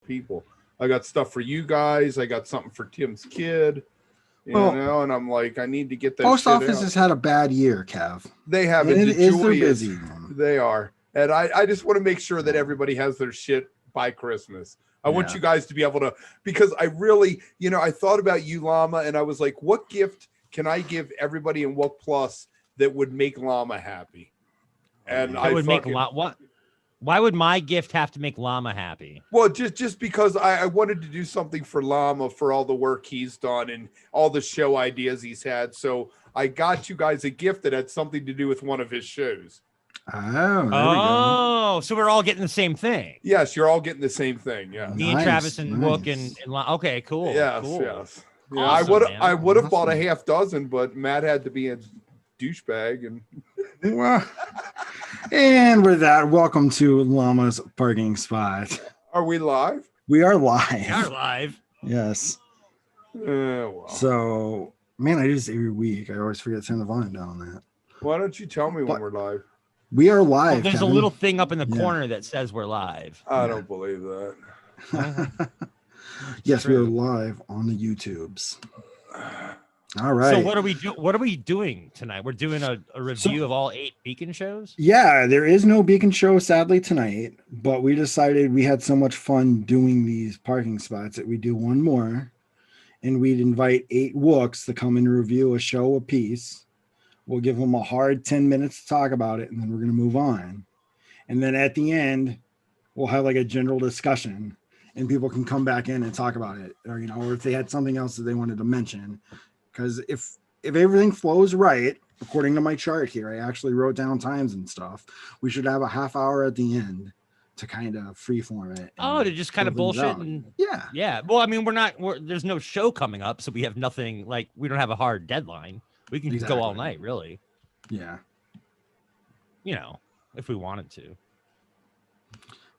people. I got stuff for you guys. I got something for Tim's kid. You know, and I'm like, I need to get that. Post office has had a bad year, Kev. They have and it. It is they're busy. They are, and I just want to make sure that everybody has their shit by Christmas. I want you guys to be able to, because I really, you know, I thought about you, Llama, and I was like, what gift can I give everybody in Wook Plus that would make Llama happy? And I would make what? Why would my gift have to make Llama happy? Well, just because I wanted to do something for Llama for all the work he's done and all the show ideas he's had. So I got you guys a gift that had something to do with one of his shows. Oh, so we're all getting the same thing. Yes, you're all getting the same thing. Yeah, me and Travis and Wook and okay, cool. Yes, cool. yes. Yeah, I would have bought a half dozen, but Matt had to be a douchebag and. And with that, welcome to Llama's parking spot. Are we live? We are live. We are live. Yes. Well. So, man, I do this every week. I always forget to turn the volume down on that. Why don't you tell me when we're live? We are live. There's a little thing up in the corner that says we're live. I don't believe that. Yes, we are live on the YouTubes. All right. So what are we doing tonight? We're doing a review of all 8 Beacon shows? Yeah, there is no Beacon show sadly tonight, but we decided we had so much fun doing these parking spots that we do one more, and we'd invite 8 Wooks to come and review a show a piece. We'll give them a hard 10 minutes to talk about it, and then we're going to move on. And then at the end, we'll have like a general discussion, and people can come back in and talk about it, or or if they had something else that they wanted to mention. Because if everything flows right, according to my chart here, I actually wrote down times and stuff. We should have a half hour at the end to kind of freeform it. To just kind of bullshit yeah. Well, I mean, there's no show coming up, so we have nothing. Like, we don't have a hard deadline. We can just go all night, really. Yeah. If we wanted to.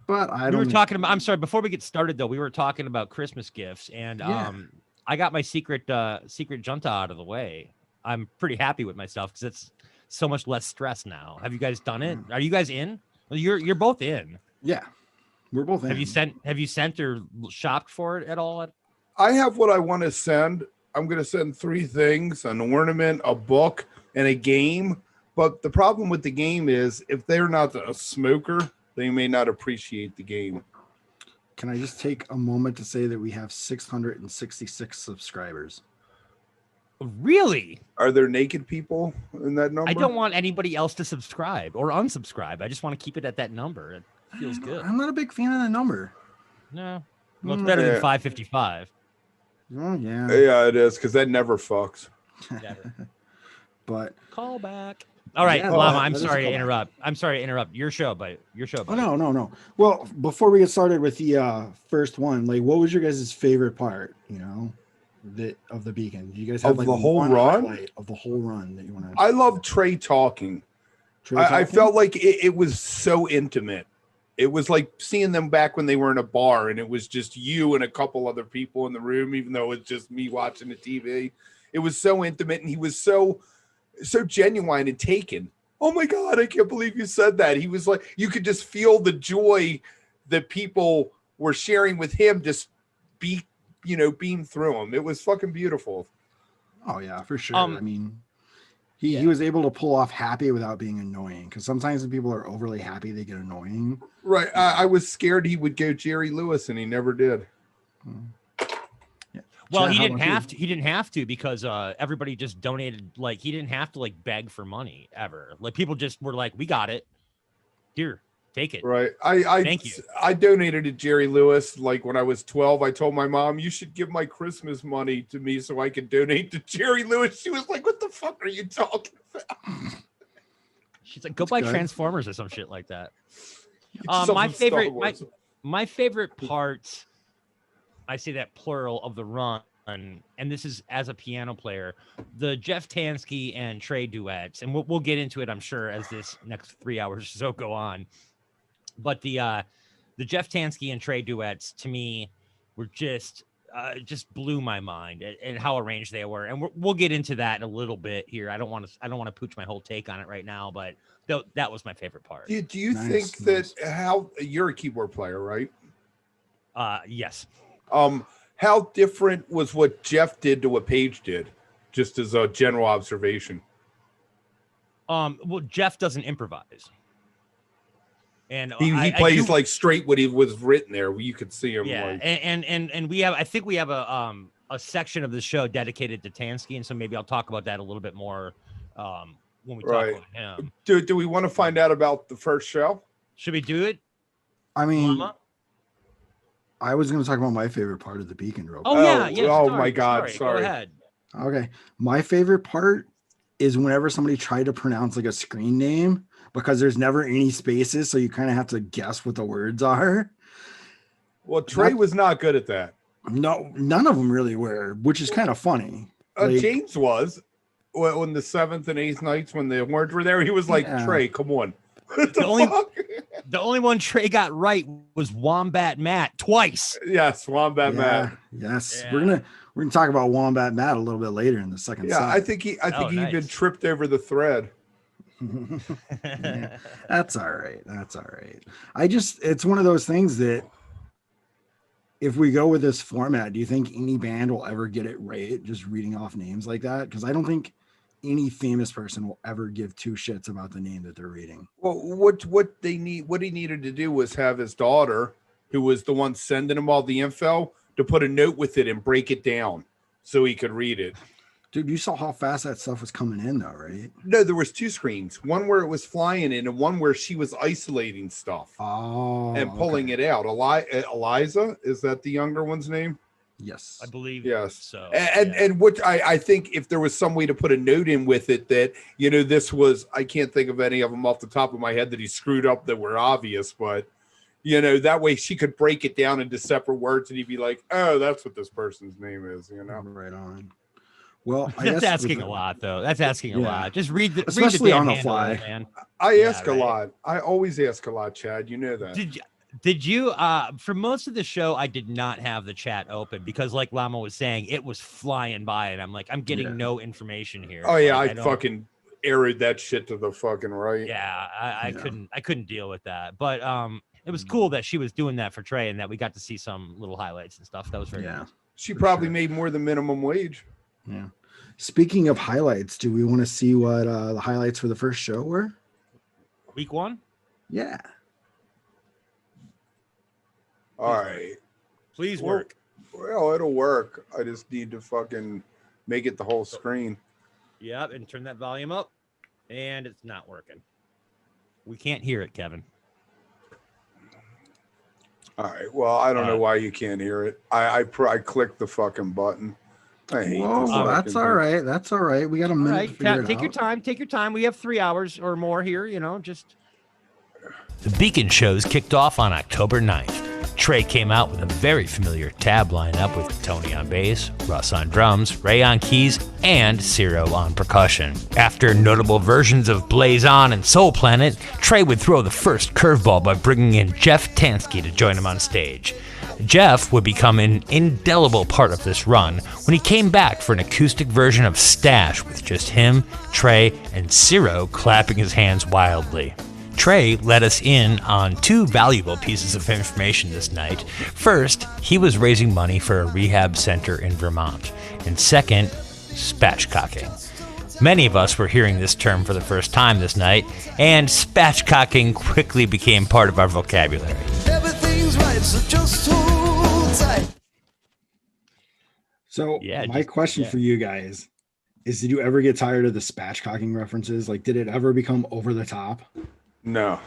But we were talking about. I'm sorry. Before we get started, though, we were talking about Christmas gifts, and I got my secret junta out of the way. I'm pretty happy with myself because it's so much less stress now. Have you guys done it? Are you guys in? Well, you're both in. Yeah, we're both in. Have you sent or shopped for it at all? I have what I want to send. I'm going to send 3 things: an ornament, a book, and a game. But the problem with the game is if they're not a smoker, they may not appreciate the game. Can I just take a moment to say that we have 666 subscribers? Really? Are there naked people in that number? I don't want anybody else to subscribe or unsubscribe. I just want to keep it at that number. It feels good. I'm not a big fan of the number. No. Well, it's better than 555. Oh, yeah. Yeah, it is, because that never fucks. Never. But call back. All right, Llama, I'm sorry to interrupt. Your show, buddy. Oh, no. Well, before we get started with the first one, like, what was your guys' favorite part, of the Beacon? Do you guys have the whole run? Of the whole run that you want to? I love Trey talking. I felt like it was so intimate. It was like seeing them back when they were in a bar, and it was just you and a couple other people in the room, even though it was just me watching the TV. It was so intimate, and he was so genuine and taken. Oh my God, I can't believe you said that. He was like, you could just feel the joy that people were sharing with him, just beam through him. It was fucking beautiful. Oh yeah, for sure. I mean, he was able to pull off happy without being annoying, because sometimes when people are overly happy, they get annoying. Right. I was scared he would go Jerry Lewis, and he never did. Well, he didn't have to because everybody just donated. Like, he didn't have to like beg for money ever. Like, people just were like, "We got it. Here, take it." Right. Thank you. I donated to Jerry Lewis like when I was 12. I told my mom, "You should give my Christmas money to me so I could donate to Jerry Lewis." She was like, "What the fuck are you talking about?" She's like, "Go buy Transformers or some shit like that." My favorite part. I say that plural of the run, and this is as a piano player, the Jeff Tansky and Trey duets, and we'll get into it, I'm sure, as this next 3 hours or so go on. But the Jeff Tansky and Trey duets to me were just blew my mind and how arranged they were, and we'll get into that in a little bit here. I don't want to pooch my whole take on it right now, but that was my favorite part. Do you think that how you're a keyboard player, right? Yes. How different was what Jeff did to what Paige did? Just as a general observation. Well, Jeff doesn't improvise. And he plays like straight what he was written there. You could see him. Yeah, like... and we have, I think we have a section of the show dedicated to Tansky, and so maybe I'll talk about that a little bit more when we talk about him. Do we want to find out about the first show? Should we do it? I mean, Llama? I was going to talk about my favorite part of the beacon rope. Oh yeah. Oh my God! Sorry. Go ahead. Okay, my favorite part is whenever somebody tried to pronounce like a screen name, because there's never any spaces, so you kind of have to guess what the words are. Well, Trey was not good at that. No, none of them really were, which is kind of funny. James was when the 7th and 8th nights when the words were there. He was like, Trey, come on. The only one Trey got right was Wombat Matt twice. Yes, Wombat Matt. Yes, yeah. We're gonna talk about Wombat Matt a little bit later in the second. Yeah, I think he even tripped over the thread. Yeah, that's all right. It's one of those things that if we go with this format, do you think any band will ever get it right just reading off names like that? Because I don't think any famous person will ever give two shits about the name that they're reading. Well, what he needed to do was have his daughter, who was the one sending him all the info, to put a note with it and break it down so he could read it. Dude, you saw how fast that stuff was coming in, though, right? No, there was two screens. One where it was flying in, and one where she was isolating stuff and pulling it out. Eliza, is that the younger one's name? Yes, I believe. Yes. So, and what I think if there was some way to put a note in with it that this was, I can't think of any of them off the top of my head that he screwed up that were obvious, but that way she could break it down into separate words, and he'd be like, oh, that's what this person's name is. Right on. Well, that's asking a lot, though. That's asking a lot. Just especially on the fly. Man. I ask a lot. I always ask a lot, Chad. You know that. Did you? For most of the show, I did not have the chat open because, like Llama was saying, it was flying by, and I'm like, I'm getting no information here. Oh yeah, I fucking arrowed that shit to the fucking right. Yeah, I couldn't deal with that, but it was cool that she was doing that for Trey, and that we got to see some little highlights and stuff. That was very nice. She probably made more than minimum wage. Yeah. Speaking of highlights, do we want to see what the highlights for the first show were? Week 1? Yeah. All right. Please work. Well, it'll work. I just need to fucking make it the whole screen. Yep, and turn that volume up. And it's not working. We can't hear it, Kevin. All right. Well, I don't know why you can't hear it. I clicked the fucking button. I hate this. That's all right. That's all right. We got a minute. Right. Take your time. Take your time. We have 3 hours or more here. Just. The Beacon shows kicked off on October 9th. Trey came out with a very familiar tab lineup with Tony on bass, Russ on drums, Ray on keys, and Ciro on percussion. After notable versions of Blaze On and Soul Planet, Trey would throw the first curveball by bringing in Jeff Tansky to join him on stage. Jeff would become an indelible part of this run when he came back for an acoustic version of Stash with just him, Trey, and Ciro clapping his hands wildly. Trey let us in on 2 valuable pieces of information this night. First, he was raising money for a rehab center in Vermont. And second, spatchcocking. Many of us were hearing this term for the first time this night, and spatchcocking quickly became part of our vocabulary. Everything's right, so just hold tight. So my question for you guys is, did you ever get tired of the spatchcocking references? Like, did it ever become over the top? No.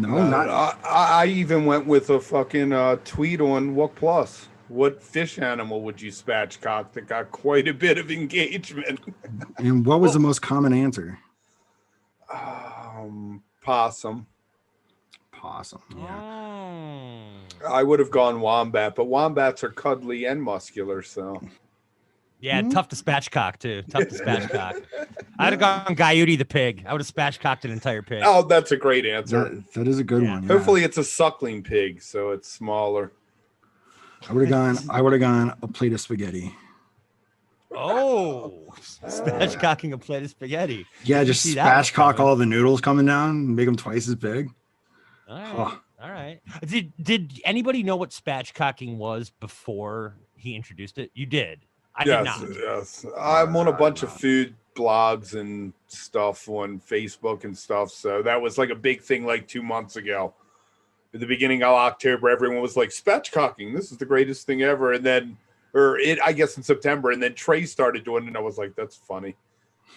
I even went with a fucking tweet on Wook Plus. What fish animal would you spatchcock that got quite a bit of engagement? And what was the most common answer? Possum. Yeah. I would have gone wombat, but wombats are cuddly and muscular, so. Yeah, tough to spatchcock too. Tough to spatchcock. I'd have gone Coyote the pig. I would have spatchcocked an entire pig. Oh, that's a great answer. That is a good one. Yeah. Hopefully, it's a suckling pig, so it's smaller. I would have gone a plate of spaghetti. Oh, spatchcocking a plate of spaghetti. Yeah, just spatchcock all the noodles coming down and make them twice as big. All right. All right. Did anybody know what spatchcocking was before he introduced it? You did. I did not. Yes. I'm on a bunch of food blogs and stuff on Facebook and stuff. So that was like a big thing like 2 months ago. At the beginning of October, everyone was like, spatchcocking, this is the greatest thing ever. And then, I guess in September, and then Trey started doing it, and I was like, that's funny.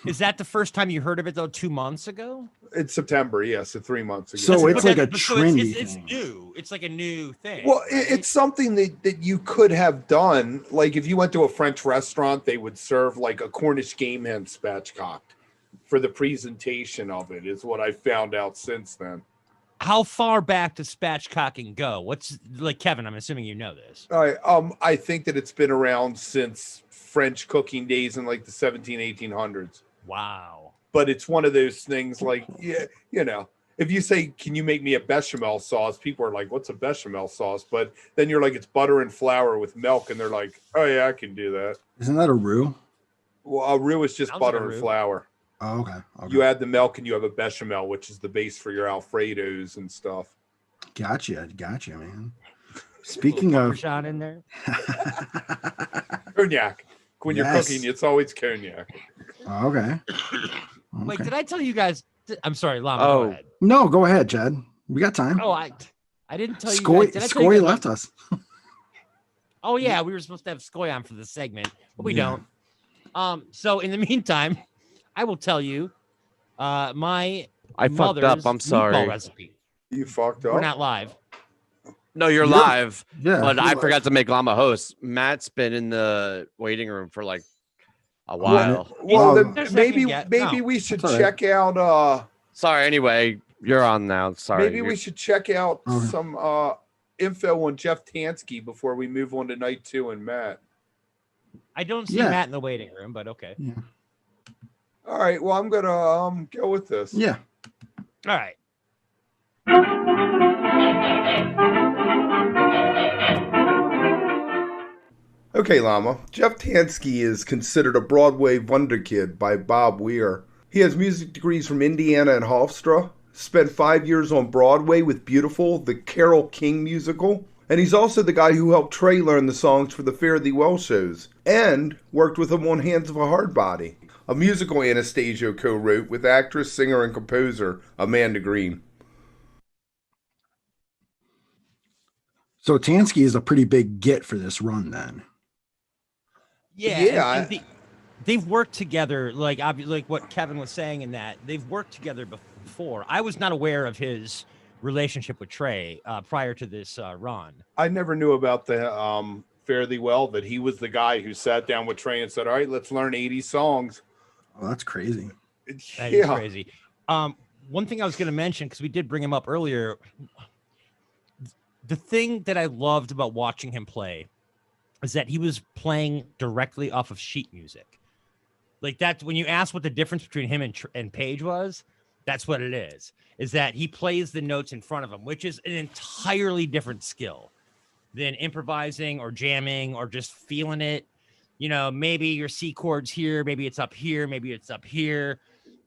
Is that the first time you heard of it, though, 2 months ago? It's September, yes, so 3 months ago. So it's like a trendy it's new. It's like a new thing. Well, right? It's something that you could have done. Like if you went to a French restaurant, they would serve like a Cornish game hen spatchcocked for the presentation of it, is what I found out since then. How far back does spatchcocking go? What's like, Kevin, I'm assuming you know this. All right. I think that it's been around since French cooking days in like the 1800s. Wow. But it's one of those things like, yeah, you know, if you say, can you make me a bechamel sauce? People are like, what's a bechamel sauce? But then you're like, it's butter and flour with milk. And they're like, oh yeah, I can do that. Isn't that a roux? Well, a roux is just butter and flour. Oh, okay. You add the milk and you have a bechamel, which is the base for your Alfredos and stuff. Gotcha, man. Speaking of Parmesan in there. Cognac. When you're cooking, it's always cognac. Okay. Wait, did I tell you guys? I'm sorry, Llama. Oh, go ahead. No, go ahead, Chad. We got time. Oh, I didn't tell you. Skoi left us. Oh yeah, we were supposed to have Skoi on for the segment, but we don't. So in the meantime, I will tell you, I fucked up. I'm sorry. Recipe. You fucked up. We're not live. No, you're live. Yeah, but I forgot to make Llama host. Matt's been in the waiting room for like a while. Well, then maybe we should check out. Sorry. Anyway, you're on now. Sorry. Maybe we should check out some info on Jeff Tansky before we move on to night 2 and Matt. I don't see Matt in the waiting room, but okay. Yeah. All right. Well, I'm gonna go with this. Yeah. All right. Okay, Llama. Jeff Tansky is considered a Broadway wunderkid by Bob Weir. He has music degrees from Indiana and Hofstra, spent 5 years on Broadway with Beautiful, the Carole King musical, and he's also the guy who helped Trey learn the songs for the Fare Thee Well shows, and worked with him on Hands of a Hard Body, a musical Anastasio co-wrote with actress, singer, and composer Amanda Green. So Tansky is a pretty big get for this run then. Yeah. They've worked together, like what Kevin was saying in that. They've worked together before. I was not aware of his relationship with Trey prior to this run. I never knew about the Fare Thee Well, that he was the guy who sat down with Trey and said, all right, let's learn 80 songs. Oh, that's crazy. That is crazy. One thing I was going to mention, because we did bring him up earlier, the thing that I loved about watching him play is that he was playing directly off of sheet music. Like that, when you ask what the difference between him and Page was, that's what it is that he plays the notes in front of him, which is an entirely different skill than improvising or jamming or just feeling it. You know, maybe your C chord's here, maybe it's up here, maybe it's up here,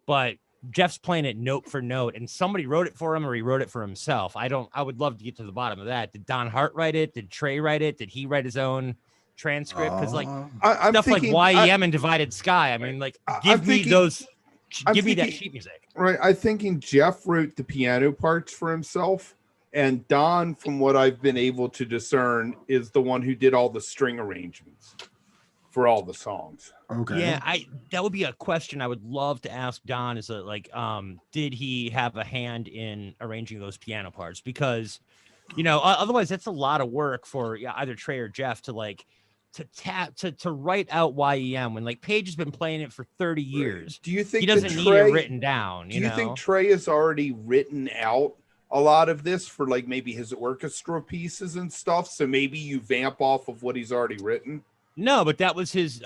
but Jeff's playing it note for note, and somebody wrote it for him or he wrote it for himself. I would love to get to the bottom of that. Did Don Hart write it? Did Trey write it? Did he write his own transcript? Because like stuff like YEM and Divided Sky. I mean, like give me that sheet music. Right. I'm thinking Jeff wrote the piano parts for himself, and Don, from what I've been able to discern, is the one who did all the string arrangements for all the songs. Okay. Yeah, that would be a question I would love to ask Don. Is did he have a hand in arranging those piano parts? Because, otherwise that's a lot of work for either Trey or Jeff to write out YEM when like Page has been playing it for 30 years. Do you think he doesn't need it written down? Do you think Trey has already written out a lot of this for like maybe his orchestra pieces and stuff? So maybe you vamp off of what he's already written. No, but that was his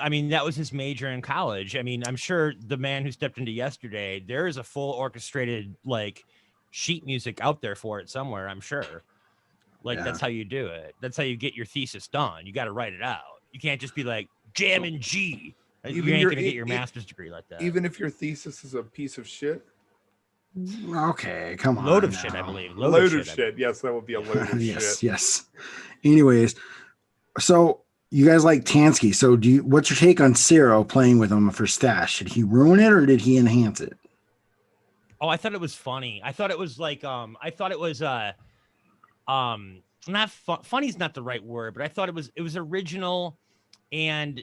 major in college. I mean, I'm sure the man who stepped into Yesterday, there is a full orchestrated like sheet music out there for it somewhere, I'm sure. That's how you do it. That's how you get your thesis done. You got to write it out. You can't just be like jam and G. You ain't going to get your master's degree like that. Even if your thesis is a piece of shit? Okay, come on. Load of shit, I believe. Load of shit. Yes, that would be a load of shit. Yes. Anyways, so you guys like Tansky. So what's your take on Ciro playing with him for Stash? Did he ruin it or did he enhance it? Oh, I thought it was funny. I thought it was like not funny's not the right word, but I thought it was original and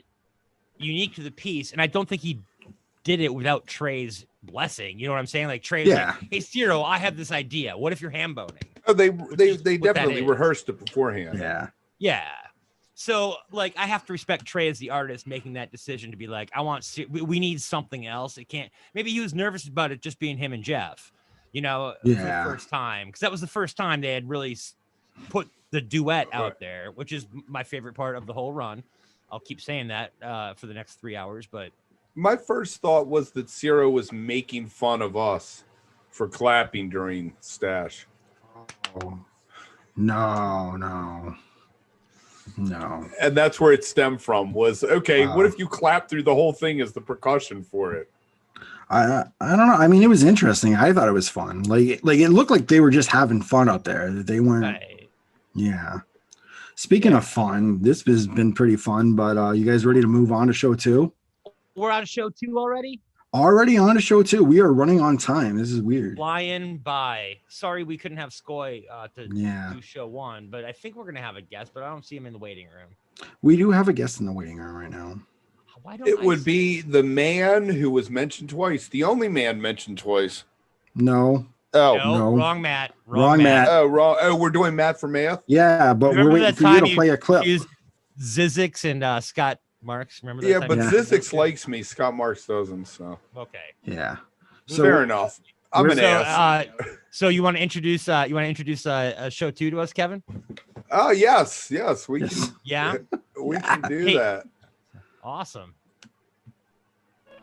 unique to the piece. And I don't think he did it without Trey's blessing. You know what I'm saying? Like Trey's like, hey Ciro, I have this idea. What if you're ham boning? Oh, they definitely rehearsed it beforehand. Yeah. Yeah. So like I have to respect Trey as the artist making that decision to be like, we need something else. It can't, maybe he was nervous about it just being him and Jeff, for the first time. Cause that was the first time they had really put the duet out there, which is my favorite part of the whole run. I'll keep saying that for the next 3 hours, but my first thought was that Ciro was making fun of us for clapping during Stash. Oh, no. And that's where it stemmed from was, okay, what if you clap through the whole thing as the percussion for it? I don't know. I mean, it was interesting. I thought it was fun. Like it looked like they were just having fun up there. They weren't. Right. Yeah. Speaking of fun, this has been pretty fun, but you guys ready to move on to show 2? We're on show 2 already? Already on to show 2. We are running on time. This is weird. Flying by. Sorry we couldn't have Skoi to do show 1, but I think we're going to have a guest, but I don't see him in the waiting room. We do have a guest in the waiting room right now. It would be the man who was mentioned twice. The only man mentioned twice. No. Oh, no. Wrong Matt. Wrong Matt. Oh, wrong. Oh, we're doing Matt for math? Yeah, but we're waiting for you to play a clip. Zizix and Scott Marks. Remember that? Yeah, but Zizix likes me. Scott Marks doesn't, so. Okay. Yeah. So, fair enough. I'm an ass. So you want to introduce show 2 to us, Kevin? Oh, yes. We can. Yeah. We can do that. Awesome.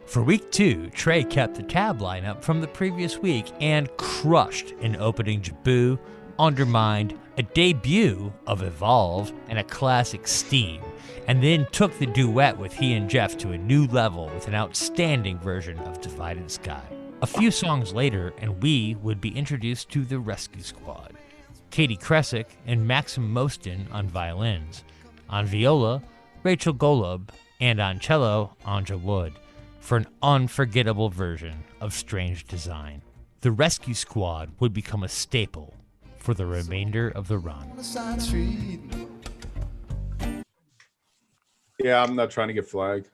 For week 2, Trey kept the tab lineup from the previous week and crushed an opening Jaboo, Undermined, a debut of Evolve, and a classic Steam, and then took the duet with he and Jeff to a new level with an outstanding version of Divided Sky. A few songs later, and we would be introduced to the Rescue Squad. Katie Kresick and Maxim Mostin on violins, on viola, Rachel Golub, and on cello, Anja Wood, for an unforgettable version of Strange Design. The Rescue Squad would become a staple for the remainder of the run. Yeah, I'm not trying to get flagged.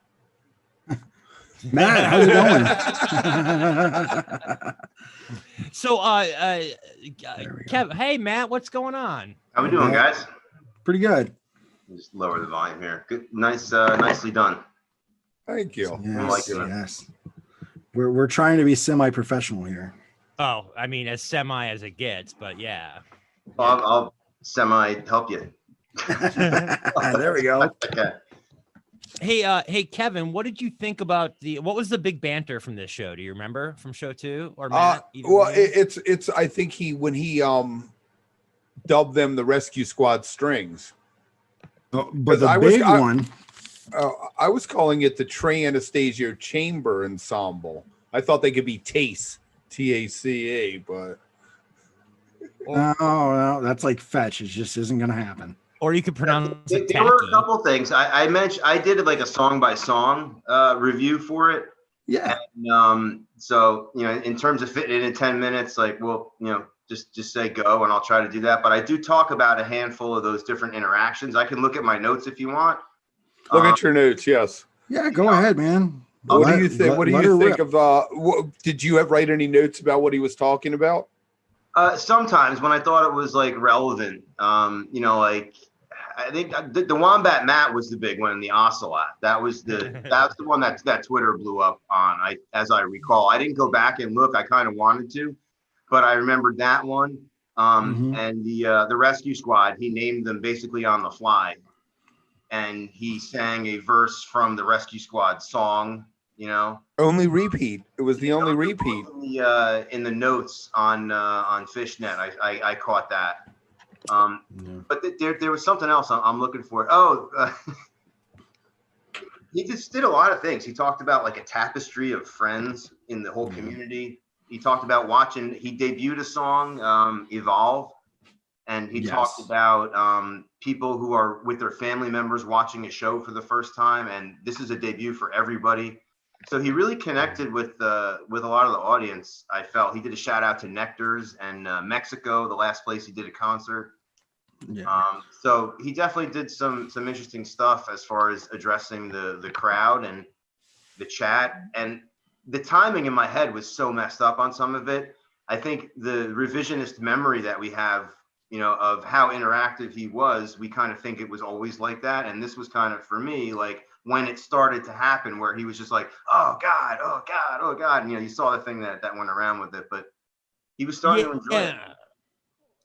Matt, how's it going? So, Kev, hey Matt, what's going on? How we doing, guys? Pretty good. Just lower the volume here. Good, nicely done. Thank you. Yes. We're trying to be semi-professional here. Oh, I mean, as semi as it gets, but yeah. I'll semi help you. There we go. Okay. Hey, Kevin, what did you think about what was the big banter from this show? Do you remember from show 2 or Matt? Well, it's I think when he dubbed them the Rescue Squad Strings. But the big one. I was calling it the Trey Anastasio Chamber Ensemble. I thought they could be TACE, TACA, but no, that's like fetch. It just isn't going to happen. Or you could pronounce it. There were a couple things I mentioned. I did like a song by song review for it. Yeah. And, so in terms of fitting it in 10 minutes, like just say go, and I'll try to do that. But I do talk about a handful of those different interactions. I can look at my notes if you want. Look at your notes. Yes. Yeah, go ahead, man. What do you think? What do you think of? Did you write any notes about what he was talking about? Sometimes when I thought it was like relevant, like I think the Wombat Matt was the big one in the Ocelot. That's the one that Twitter blew up on. As I recall, I didn't go back and look. I kind of wanted to, but I remembered that one. And the Rescue Squad. He named them basically on the fly. And he sang a verse from the Rescue Squad song, Only repeat. It was the only repeat. In the notes on Fishnet, I caught that. But there was something else I'm looking for. He just did a lot of things. He talked about like a tapestry of friends in the whole community. He talked about watching. He debuted a song, "Evolve," and he talked about people who are with their family members watching a show for the first time, and this is a debut for everybody. So he really connected with a lot of the audience. I felt he did a shout out to Nectars and Mexico, the last place he did a concert. Yeah. So he definitely did some interesting stuff as far as addressing the crowd and the chat. And the timing in my head was so messed up on some of it. I think the revisionist memory that we have, of how interactive he was, we kind of think it was always like that. And this was kind of, for me, like when it started to happen, where he was just like, oh God, oh God, oh God. And, you saw the thing that went around with it, but he was starting to enjoy it.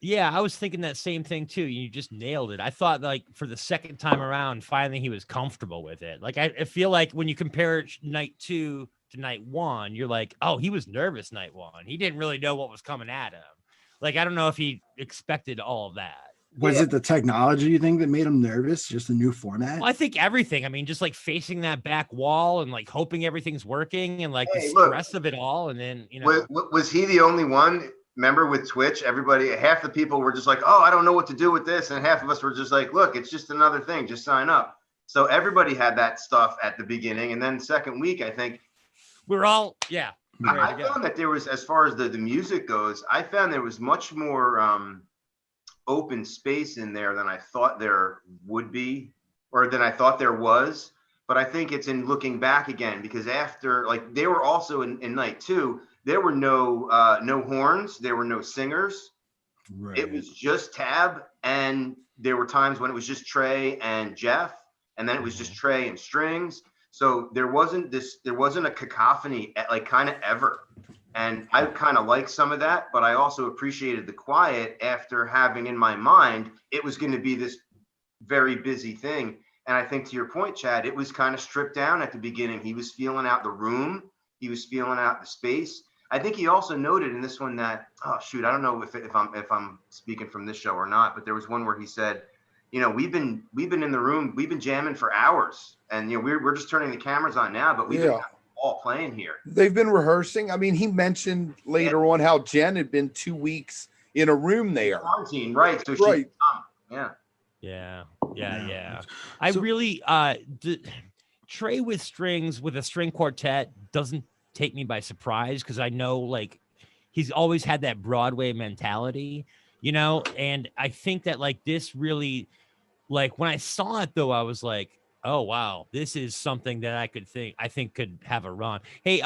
Yeah, I was thinking that same thing too. You just nailed it. I thought like for the second time around, finally he was comfortable with it. Like I feel like when you compare night 2 to night 1, you're like, oh, he was nervous night 1. He didn't really know what was coming at him. Like, I don't know if he expected all of that. Was it the technology you think that made him nervous? Just a new format? Well, I think everything. I mean, just like facing that back wall and like hoping everything's working and like the stress of it all. And then, was he the only one? Remember with Twitch, half the people were just like, oh, I don't know what to do with this. And half of us were just like, look, it's just another thing. Just sign up. So everybody had that stuff at the beginning. And then second week, I think we're all, I found that there was, as far as the music goes, I found there was much more open space in there than I thought there would be, or than I thought there was. But I think it's in looking back again, because after, like, they were also in night 2, there were no horns, there were no singers. Right. It was just Tab, and there were times when it was just Trey and Jeff, and then it was just Trey and strings. So there wasn't a cacophony like kind of ever. And I kind of like some of that, but I also appreciated the quiet after having in my mind, it was going to be this very busy thing. And I think to your point, Chad, it was kind of stripped down at the beginning. He was feeling out the room. He was feeling out the space. I think he also noted in this one that, oh shoot, I don't know if I'm speaking from this show or not, but there was one where he said, we've been in the room, we've been jamming for hours, and we're just turning the cameras on now, but we've been all playing here. They've been rehearsing. I mean, he mentioned later on how Jen had been 2 weeks in a room there. Quarantine, right? So right. Yeah. I really Trey with strings with a string quartet doesn't take me by surprise, because I know like he's always had that Broadway mentality, and I think that like this really, like when I saw it though, I was like, oh wow, this is something that I think could have a run. Hey,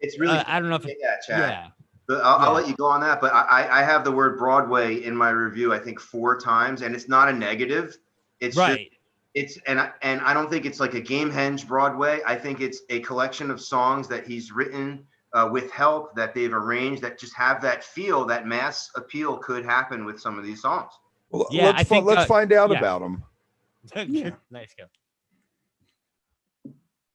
it's really I don't know if Chad. But I'll let you go on that. But I have the word Broadway in my review, I think 4 times, and it's not a negative. It's right. And I don't think it's like a Gamehenge Broadway. I think it's a collection of songs that he's written with help, that they've arranged, that just have that feel, that mass appeal could happen with some of these songs. Well, let's find out about them. Nice go.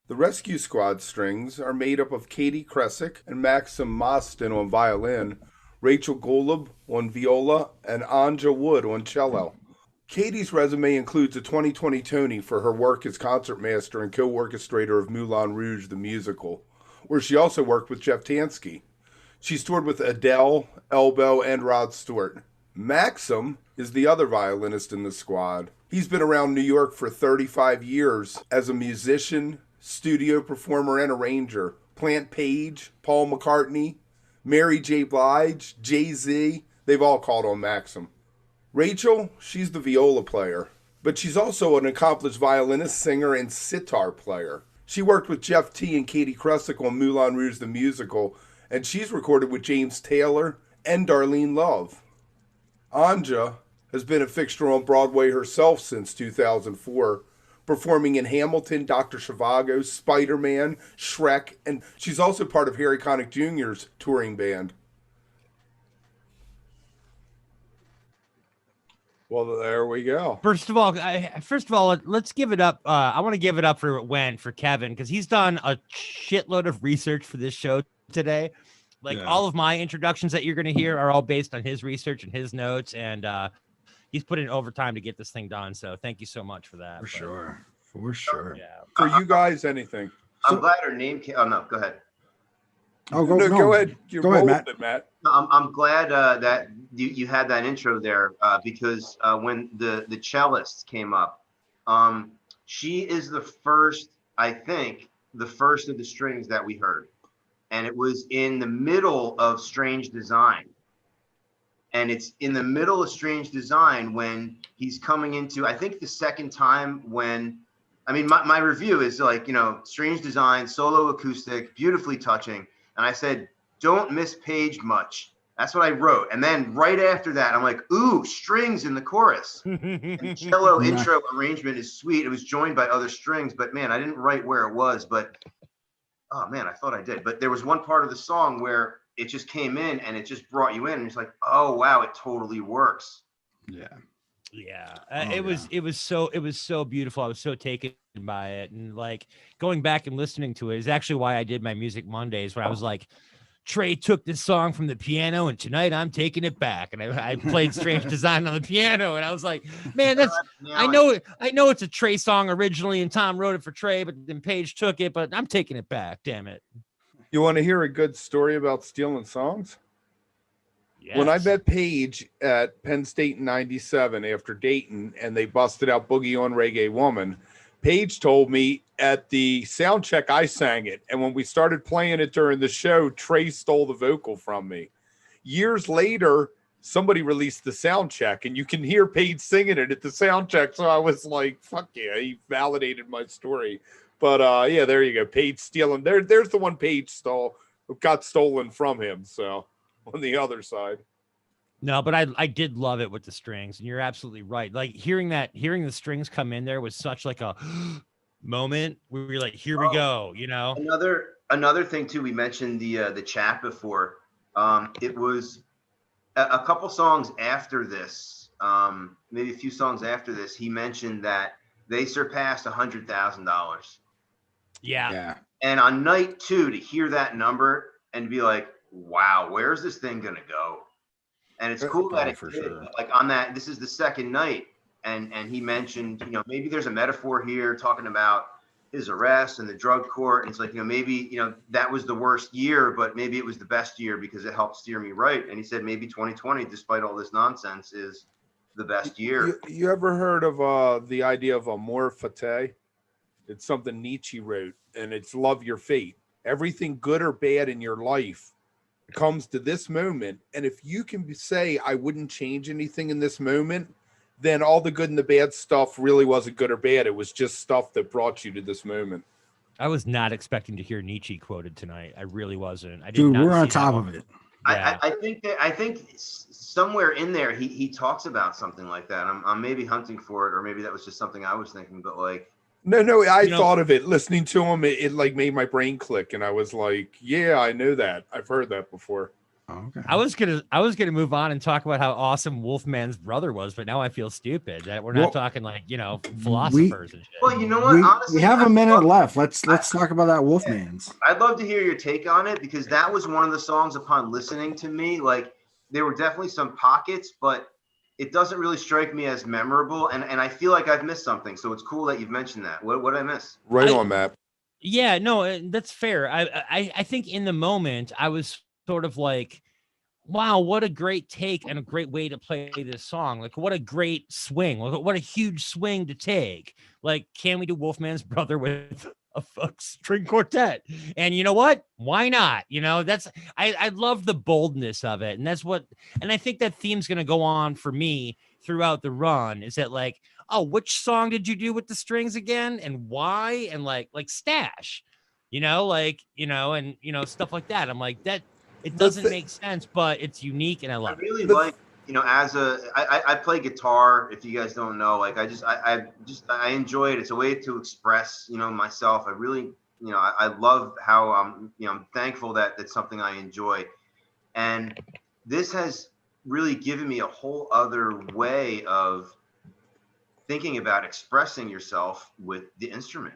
The Rescue Squad strings are made up of Katie Kresick and Maxim Mostin on violin, Rachel Golub on viola, and Anja Wood on cello. Katie's resume includes a 2020 Tony for her work as concertmaster and co-orchestrator of Moulin Rouge the musical, where she also worked with Jeff Tansky. She's toured with Adele, Elbow, and Rod Stewart. Maxim is the other violinist in the squad. He's been around New York for 35 years as a musician, studio performer, and arranger. Plant Page, Paul McCartney, Mary J. Blige, Jay-Z, they've all called on Maxim. Rachel, she's the viola player, but she's also an accomplished violinist, singer, and sitar player. She worked with Jeff T. and Katie Kresick on Moulin Rouge the musical, and she's recorded with James Taylor and Darlene Love. Anja has been a fixture on Broadway herself since 2004, performing in Hamilton, Dr. Zhivago, Spider-Man, Shrek, and she's also part of Harry Connick Jr.'s touring band. Well, there we go. First of all, let's give it up. I want to give it up for Wendt, for Kevin, because he's done a shitload of research for this show today. All of my introductions that you're going to hear are all based on his research and his notes, and he's put in overtime to get this thing done. So thank you so much for that. For sure. Yeah. For you guys, anything. I'm glad her name came. Oh no, go ahead. Oh, go ahead. Go ahead, Matt. I'm glad that you had that intro there because when the cellist came up, she is the first, I think, the first of the strings that we heard. And it was in the middle of Strange Design. And it's in the middle of Strange Design when he's coming into, I think the second time when, I mean, my review is like, Strange Design, solo acoustic, beautifully touching. And I said, don't miss Page much. That's what I wrote. And then right after that, I'm like, ooh, strings in the chorus. And cello intro arrangement is sweet. It was joined by other strings, but man, I didn't write where it was, but oh man, I thought I did. But there was one part of the song where it just came in and it just brought you in. And it's like, oh wow, it totally works. Yeah. It was so beautiful. I was so taken by it. And like going back and listening to it is actually why I did my Music Mondays, where I was like, Trey took this song from the piano and tonight I'm taking it back. And I played Strange Design on the piano. And I was like, man, I know it's a Trey song originally and Tom wrote it for Trey, but then Page took it, but I'm taking it back. Damn it. You want to hear a good story about stealing songs? Yes. When I met Page at Penn State in 97 after Dayton and they busted out Boogie on Reggae Woman, Page told me at the sound check I sang it. And when we started playing it during the show, Trey stole the vocal from me. Years later, somebody released the sound check and you can hear Page singing it at the sound check. So I was like, fuck yeah, he validated my story. But yeah, there you go. Page stealing. There's the one Page got stolen from him. So on the other side. No, but I did love it with the strings, and you're absolutely right. Like hearing the strings come in there was such like a moment where we were like, here we go, Another thing too, we mentioned the chat before. It was a couple songs after this, maybe a few songs after this, he mentioned that they surpassed $100,000. Yeah. And on night 2, to hear that number and be like, wow, where's this thing gonna go? And it's cool that it did. Sure. Like on that, this is the second night, and he mentioned, maybe there's a metaphor here talking about his arrest and the drug court. And it's like, maybe, that was the worst year, but maybe it was the best year because it helped steer me right. And he said maybe 2020, despite all this nonsense, is the best year. You ever heard of the idea of amor fati? It's something Nietzsche wrote, and it's love your fate. Everything good or bad in your life comes to this moment, and if you can say I wouldn't change anything in this moment, then all the good and the bad stuff really wasn't good or bad. It was just stuff that brought you to this moment. I was not expecting to hear Nietzsche quoted tonight. I really wasn't. Dude, we're on top of it. Yeah. I think somewhere in there he talks about something like that. I'm maybe hunting for it, or maybe that was just something I was thinking, but like No, I thought of it listening to him. It like made my brain click, and I was like, "Yeah, I know that. I've heard that before." Okay. I was gonna move on and talk about how awesome Wolfman's brother was, but now I feel stupid that we're not talking like philosophers and shit. Well, you know what? Honestly, we have a minute left. Let's talk about that Wolfman's. I'd love to hear your take on it because that was one of the songs. Upon listening to me, like there were definitely some pockets, but it doesn't really strike me as memorable, and I feel like I've missed something. So it's cool that you've mentioned that. What did I miss? Right on, Matt. Yeah, no, that's fair. I think in the moment I was sort of like, wow, what a great take and a great way to play this song. Like, what a great swing. What a huge swing to take. Like, can we do Wolfman's brother with a string quartet? And you know what? Why not? I love the boldness of it. And and I think that theme's going to go on for me throughout the run, is that like, oh, which song did you do with the strings again? And why? And like Stash, and stuff like that. I'm like, that it doesn't make sense, but it's unique and I love it. I really like, I play guitar. If you guys don't know, like I enjoy it. It's a way to express, myself. I really, I love how I'm thankful that it's something I enjoy. And this has really given me a whole other way of thinking about expressing yourself with the instrument.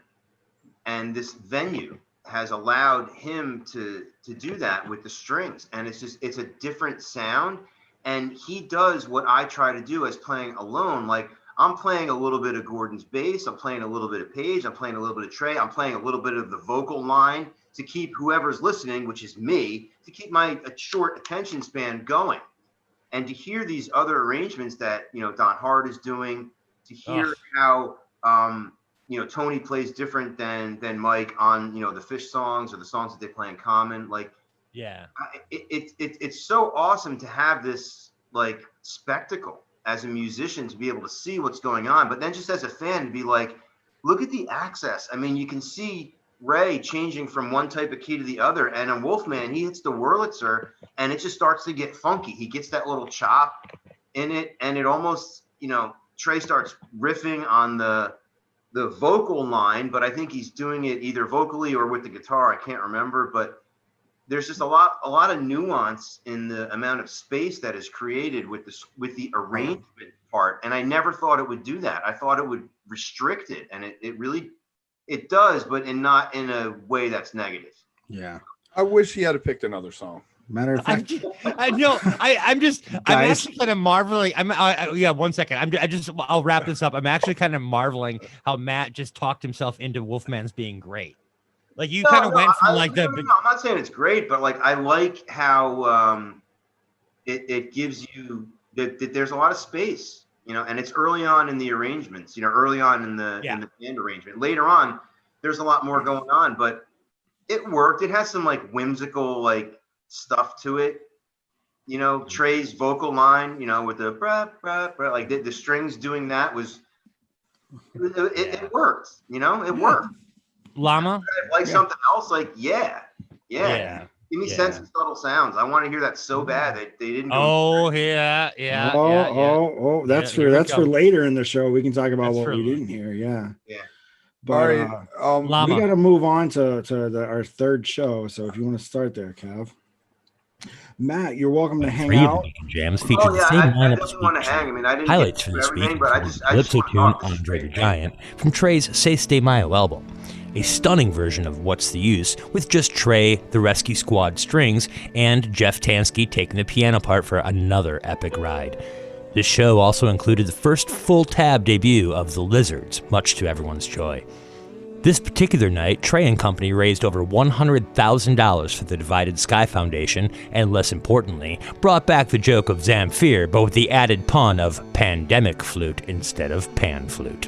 And this venue has allowed him to do that with the strings. And it's a different sound. And he does what I try to do as playing alone. Like I'm playing a little bit of Gordon's bass. I'm playing a little bit of Page. I'm playing a little bit of Trey. I'm playing a little bit of the vocal line to keep whoever's listening, which is me, to keep my short attention span going. And to hear these other arrangements that, Don Hart is doing, to hear how, Tony plays different than Mike on, the Fish songs or the songs that they play in common. Like, yeah, it's so awesome to have this like spectacle as a musician, to be able to see what's going on, but then just as a fan to be like, look at the access. I mean, you can see Ray changing from one type of key to the other, and on Wolfman he hits the Wurlitzer and it just starts to get funky. He gets that little chop in it, and it almost, Trey starts riffing on the vocal line, but I think he's doing it either vocally or with the guitar. I can't remember, but there's just a lot of nuance in the amount of space that is created with the arrangement part. And I never thought it would do that. I thought it would restrict it, and it really does, but not in a way that's negative. Yeah. I wish he had picked another song. Matter of fact, I'm actually kind of marveling. Yeah, 1 second. I'll wrap this up. I'm actually kind of marveling how Matt just talked himself into Wolfman's being great. Like you kind of went from I'm not saying it's great, but like I like how it gives you that there's a lot of space, and it's early on in the arrangements, early on in the band arrangement. Later on, there's a lot more going on, but it worked. It has some like whimsical like stuff to it, Trey's vocal line, with the brah, brah, brah, like the strings doing that was it worked, it worked. Llama, like something else, like yeah. Give me Sense and Subtle Sounds. I want to hear that so bad that they didn't. That's for later in the show. We can talk about what we didn't hear. Yeah. But we got to move on to our third show. So if you want to start there, Kev. Matt, you're welcome to hang out. Jams feature the same lineup as want to hang. I mean, I didn't highlights from this week. Calypso tune Andre the Giant from Trey's Say Stay Mayo album. A stunning version of What's the Use with just Trey, the Rescue Squad strings, and Jeff Tansky taking the piano part for another epic ride. This show also included the first full tab debut of The Lizards, much to everyone's joy. This particular night, Trey and company raised over $100,000 for the Divided Sky Foundation, and less importantly, brought back the joke of Zamfir, but with the added pun of pandemic flute instead of pan flute.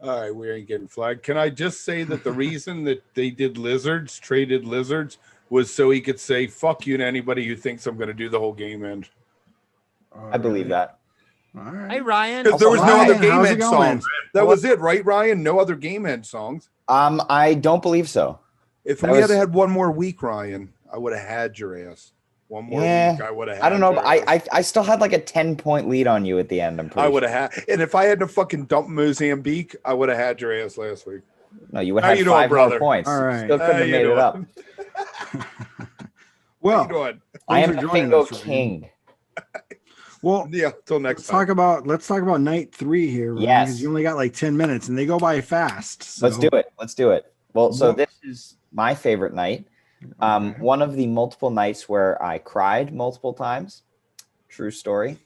All right, we ain't getting flagged. Can I just say that the reason that they did Lizards, traded Lizards, was so he could say, fuck you to anybody who thinks I'm going to do the whole game end. I believe that. All right. Hey, Ryan. Because there was no other game end songs. That was it, right, Ryan? No other game end songs. I don't believe so. If we had had one more week, Ryan, I would have had your ass. One more week, I would have had. I don't know, but I still had like a 10-point lead on you at the end. I would have had, and if I hadn't fucking dumped Mozambique, I would have had your ass last week. No, you would have had 5 more points. All right, still couldn't have made it up. Well, I am the Bingo King. Well, yeah. Till next time. Let's talk about night 3 here. Right? Yes, because you only got like 10 minutes, and they go by fast. So. Let's do it. Well, so this is my favorite night. One of the multiple nights where I cried multiple times. True story.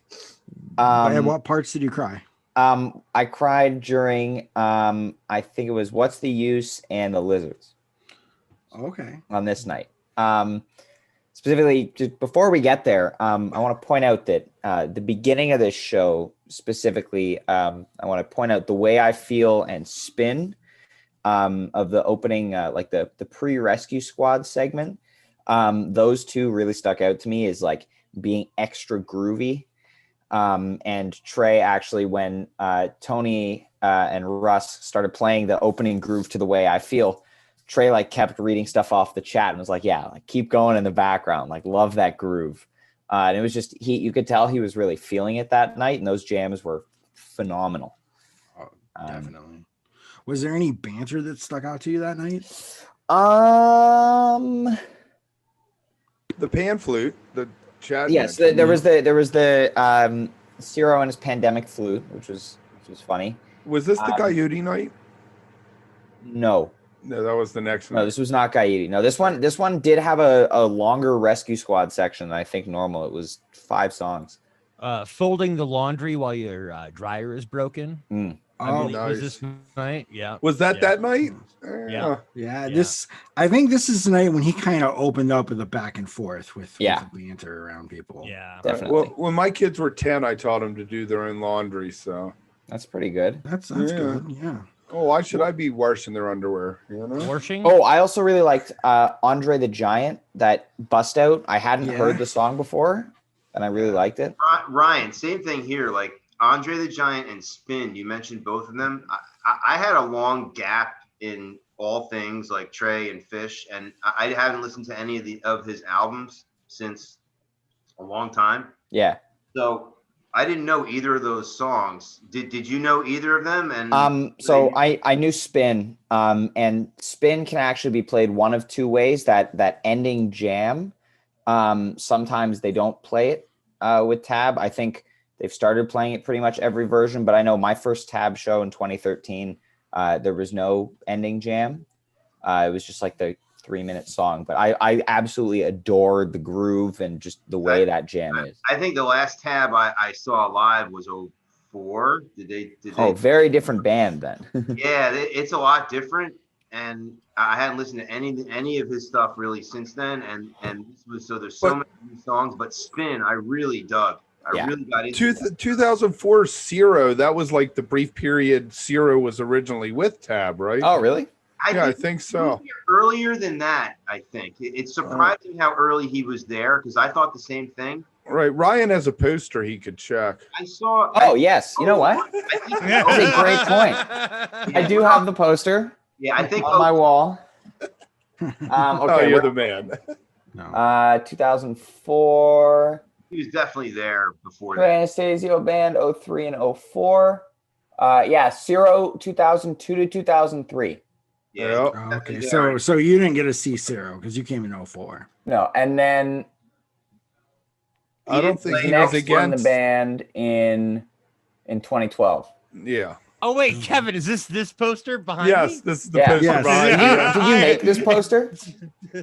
And what parts did you cry? I cried during I think it was What's the Use and The Lizards. Okay. On this night. Specifically, just before we get there, I want to point out that the beginning of this show, specifically, I want to point out the way I feel and spin of the opening, like the pre-rescue squad segment. Those two really stuck out to me as like being extra groovy. And Trey actually, when Tony and Russ started playing the opening groove to The Way I Feel, Trey like kept reading stuff off the chat and was like, yeah, like keep going in the background, like love that groove. And it was just, you could tell he was really feeling it that night, and those jams were phenomenal. Oh, definitely. Was there any banter that stuck out to you that night? The pan flute, the chat. Yes, there was the Ciro and his pandemic flute, which was funny. Was this the Coyote night? No, that was the next one. No, this was not Coyote. No, this one did have a longer rescue squad section than I think normal. It was 5 songs. Folding the laundry while your dryer is broken. I believe was this night. Yeah. Was that night? Yeah. This, I think this is the night when he kind of opened up with a back and forth with the banter around people. Yeah, definitely. Well, when my kids were 10, I taught them to do their own laundry. So that's pretty good. That's good. Yeah. Oh, why should I be washing their underwear? Washing? Oh, I also really liked Andre the Giant, that bust out. I hadn't heard the song before, and I really liked it. Ryan, same thing here. Like Andre the Giant and Spin, you mentioned both of them. I had a long gap in all things like Trey and Fish, and I haven't listened to any of his albums since a long time. Yeah. So I didn't know either of those songs. Did you know either of them? And so I knew Spin, and Spin can actually be played one of two ways. That ending jam, sometimes they don't play it with Tab. I think they've started playing it pretty much every version, but I know my first Tab show in 2013, there was no ending jam. It was just like the 3-minute song, but I absolutely adored the groove and just the way that jam is. I think the last Tab I saw live was 04. Did they very different band then. Yeah, it's a lot different, and I hadn't listened to any of his stuff really since then, and this was, so there's so many new songs, but Spin I really dug. I really got into 2004 Zero. That was like the brief period Zero was originally with Tab, right? Oh, really? I think so. Earlier than that, I think. It's surprising how early he was there, because I thought the same thing. Right. Ryan has a poster he could check. I saw. Oh, yes. You know what? That's a great point. I do have the poster. Yeah, I think on my wall. Okay, you're the man. No. 2004. He was definitely there before Trey Anastasio band 03 and 04. Zero 2002 to 2003. Yeah. Okay. So you didn't get to see Zero because you came in 04. No, and then I don't think he was was against the band in 2012. Yeah. Oh wait, Kevin, is this poster behind me? Yes, this is the poster behind me. Did you make this poster?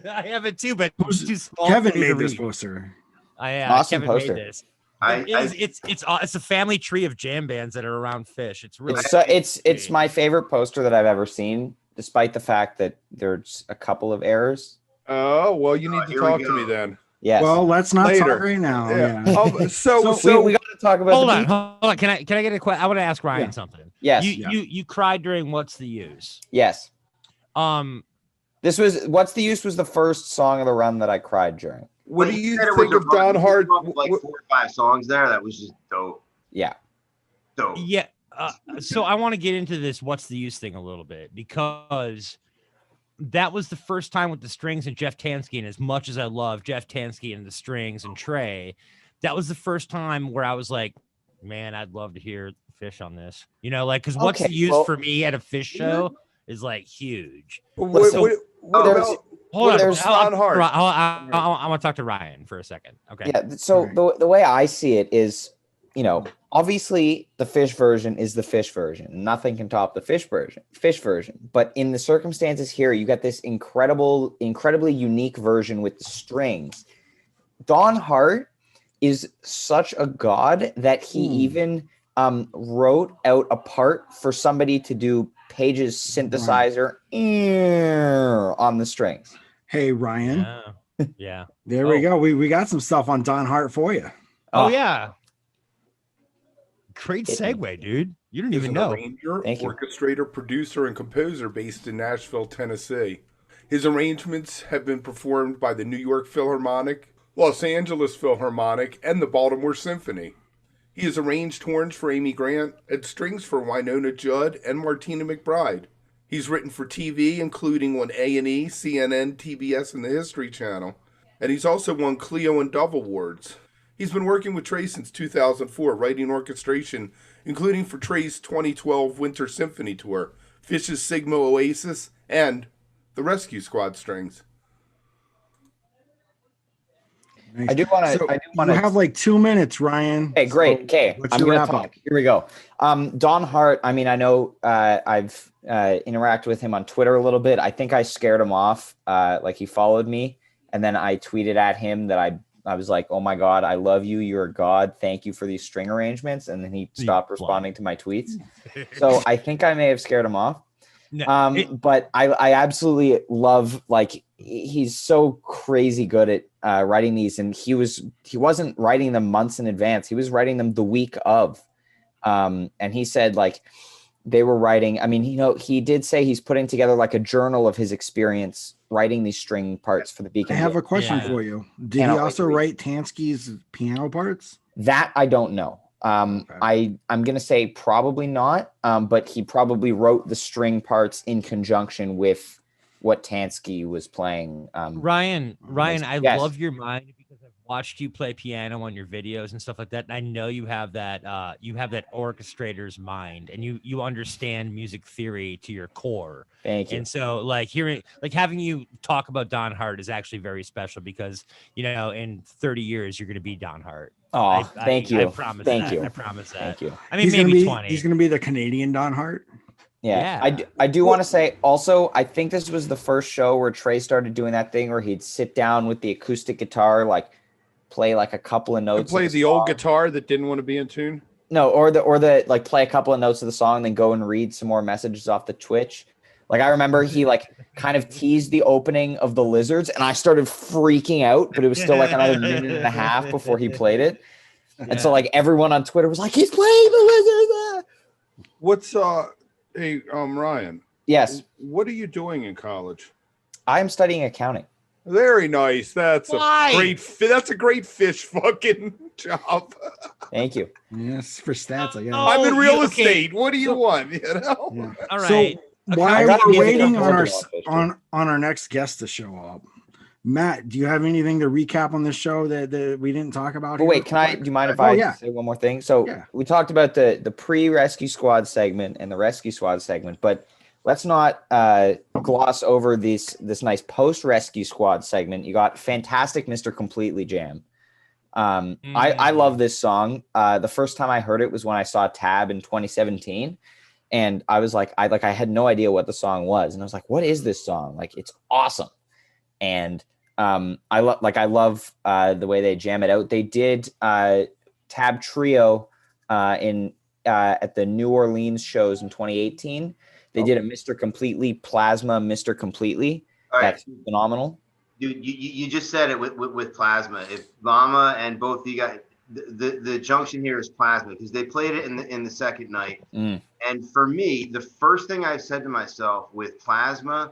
I have it too, but it's too small. Kevin made this poster. Awesome Kevin poster. made this. It's a family tree of jam bands that are around Fish. It's really it's my favorite poster that I've ever seen, despite the fact that there's a couple of errors. Oh, well, you need to talk to me then. Yes. Well, let's not talk right now. Yeah. So we got to talk about. Hold on. Can I get a question? I want to ask Ryan something. Yes. You cried during What's the Use? Yes. This was What's the Use was the first song of the run that I cried during. What do you think of Don Hart? Like 4 or 5 songs there. That was just dope. Yeah. Dope. Yeah. So I want to get into this What's the Use thing a little bit, because that was the first time with the Strings and Jeff Tansky, and as much as I love Jeff Tansky and the Strings and Trey, that was the first time where I was like, man, I'd love to hear Fish on this. Because What's the Use for me at a Fish show is like huge. What Hold on. Don Hart. I want to talk to Ryan for a second. Okay. Yeah. So the way I see it is, obviously the Fish version is the Fish version. Nothing can top the Fish version. But in the circumstances here, you got this incredibly unique version with the Strings. Don Hart is such a god that he even wrote out a part for somebody to do Page's synthesizer on the strings. Hey, Ryan. Yeah. There we go. We got some stuff on Don Hart for you. Oh yeah. Great segue, dude. You didn't even know. Arranger, orchestrator, producer, and composer based in Nashville, Tennessee. His arrangements have been performed by the New York Philharmonic, Los Angeles Philharmonic, and the Baltimore Symphony. He has arranged horns for Amy Grant and strings for Winona Judd and Martina McBride. He's written for TV, including on A&E, CNN, TBS, and the History Channel. And he's also won Clio and Dove Awards. He's been working with Trey since 2004, writing orchestration, including for Trey's 2012 Winter Symphony Tour, Fish's Sigma Oasis, and the Rescue Squad strings. Nice. I do want to. You have like 2 minutes, Ryan. Okay, great. Okay, I'm going to talk. Here we go. Don Hart. I mean, I know I've interacted with him on Twitter a little bit. I think I scared him off. Like he followed me, and then I tweeted at him that I I was like, oh my God, I love you. You're a god. Thank you for these string arrangements. And then he stopped responding to my tweets. So I think I may have scared him off. But I absolutely love, like, he's so crazy good at writing these. And he wasn't writing them months in advance. He was writing them the week of. And he said, like, they were writing, I mean, he did say he's putting together like a journal of his experience writing these string parts for the Beacon. I have a question for you. Did he also write Tansky's piano parts? That I don't know. Okay. I'm going to say probably not, but he probably wrote the string parts in conjunction with what Tansky was playing. Ryan, I love your mind because I've watched you play piano on your videos and stuff like that. And I know you have that orchestrator's mind, and you understand music theory to your core. Thank you. And so having you talk about Don Hart is actually very special because, in 30 years, you're going to be Don Hart. Oh, thank you. I promise that. You. I promise that. Thank you. I mean, maybe 20. He's going to be the Canadian Don Hart. Yeah. I do want to say also, I think this was the first show where Trey started doing that thing where he'd sit down with the acoustic guitar, like play like a couple of notes. Play the old guitar that didn't want to be in tune. No, or the like play a couple of notes of the song, then go and read some more messages off the Twitch. Like I remember he like kind of teased the opening of the Lizards, and I started freaking out, but it was still like another minute and a half before he played it. And so like everyone on Twitter was like, he's playing the Lizards. What's hey, Ryan. Yes. What are you doing in college? I'm studying accounting. Very nice. That's a great fish fucking job. Thank you. Yes, for stats, I guess. I'm in real estate. What do you want? Yeah. All right. So while we're waiting on our next guest to show up, Matt, do you have anything to recap on this show that we didn't talk about? Oh, wait, do you mind if I say one more thing? So we talked about the pre-rescue squad segment and the rescue squad segment, but let's not gloss over this nice post-rescue squad segment. You got fantastic Mr. Completely jam. I love this song. The first time I heard it was when I saw Tab in 2017. And I was like, I had no idea what the song was. And I was like, what is this song? Like, it's awesome. And I love the way they jam it out. They did Tab Trio at the New Orleans shows in 2018. They did a Mr. Completely Plasma, Mr. Completely. That's phenomenal. Dude, you just said it with Plasma. If Llama and both you guys, the junction here is Plasma because they played it in the second night. And for me, the first thing I said to myself with Plasma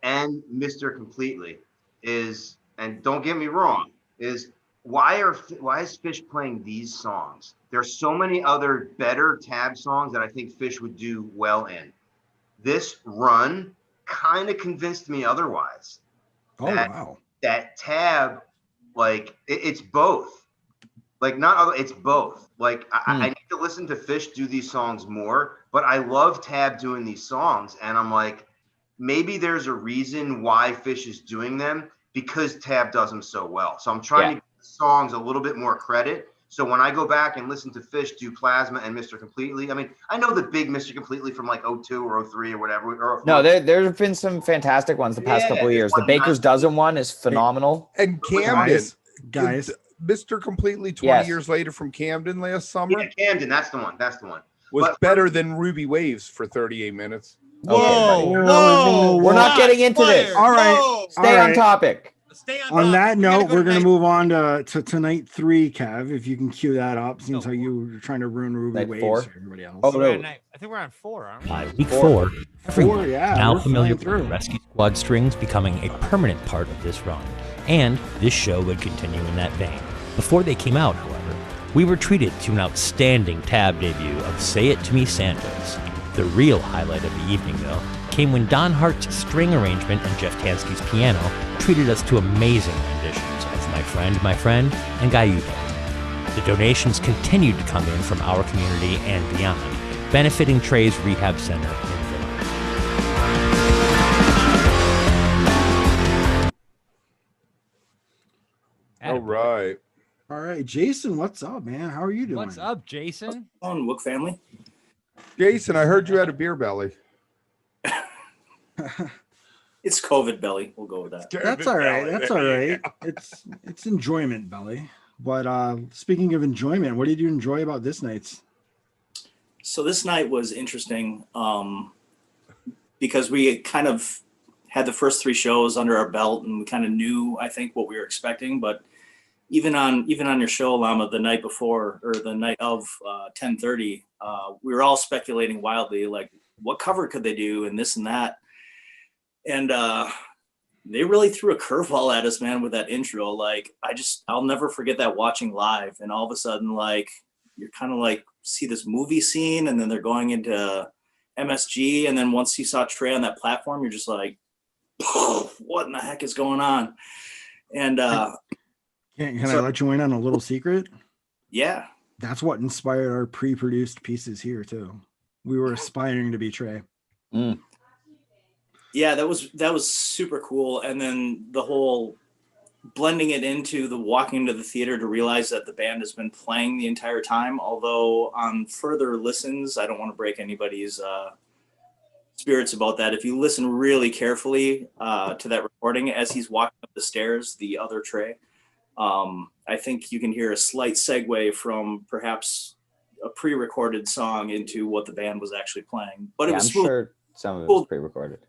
and Mr. Completely is, and don't get me wrong, is why is Fish playing these songs? There's so many other better Tab songs that I think Fish would do well in. This run kind of convinced me otherwise. That Tab, like it's both. Like it's both. Like I need to listen to Fish do these songs more, but I love Tab doing these songs, and I'm like, maybe there's a reason why Fish is doing them because Tab does them so well. So I'm trying to give the songs a little bit more credit. So when I go back and listen to Fish do Plasma and Mr. Completely, I mean, I know the big Mr. Completely from like 02 or 03 or whatever. No, there have been some fantastic ones the past couple of years. The Baker's Dozen one is phenomenal. And Camden, guys, Mr. Completely 20 years later from Camden last summer. Yeah, Camden, that's the one. Was better than Ruby Waves for 38 minutes. Whoa. We're not getting into this. All right. Stay on topic. On that note, we're going to move on to tonight 3, Kev. If you can cue that up. Seems like you were trying to ruin Ruby Waves for everybody else. Oh, no. I think we're on 4, aren't we? Week 4. Everyone now familiar through. with Rescue Squad strings becoming a permanent part of this run. And this show would continue in that vein. Before they came out, however, we were treated to an outstanding Tab debut of Say It To Me Santos. The real highlight of the evening, though, came when Don Hart's string arrangement and Jeff Tansky's piano treated us to amazing renditions of My Friend, and Gayubo. The donations continued to come in from our community and beyond, benefiting Trey's Rehab Center in Villa. All right, Jason, what's up, man? How are you doing? What's up, Jason? On Wook family. Jason, I heard you had a beer belly. It's COVID belly. We'll go with that. That's all right. That's all right. It's enjoyment belly. But speaking of enjoyment, what did you enjoy about this night's? So this night was interesting because we kind of had the first 3 shows under our belt, and we kind of knew, I think, what we were expecting. But even on your show, Llama, the night before or the night of 10:30, we were all speculating wildly, like, what cover could they do and this and that. And they really threw a curveball at us, man, with that intro. Like, I'll never forget that watching live. And all of a sudden, like, you're kind of like, see this movie scene, and then they're going into MSG. And then once you saw Trey on that platform, you're just like, what in the heck is going on? And can I let you in on a little secret? Yeah. That's what inspired our pre-produced pieces here too. We were aspiring to be Trey. Mm. Yeah, that was super cool. And then the whole blending it into the walking into the theater to realize that the band has been playing the entire time. Although on further listens, I don't want to break anybody's spirits about that. If you listen really carefully to that recording as he's walking up the stairs, the other Trey, I think you can hear a slight segue from perhaps a pre-recorded song into what the band was actually playing. But it was I'm sure some of it was pre-recorded.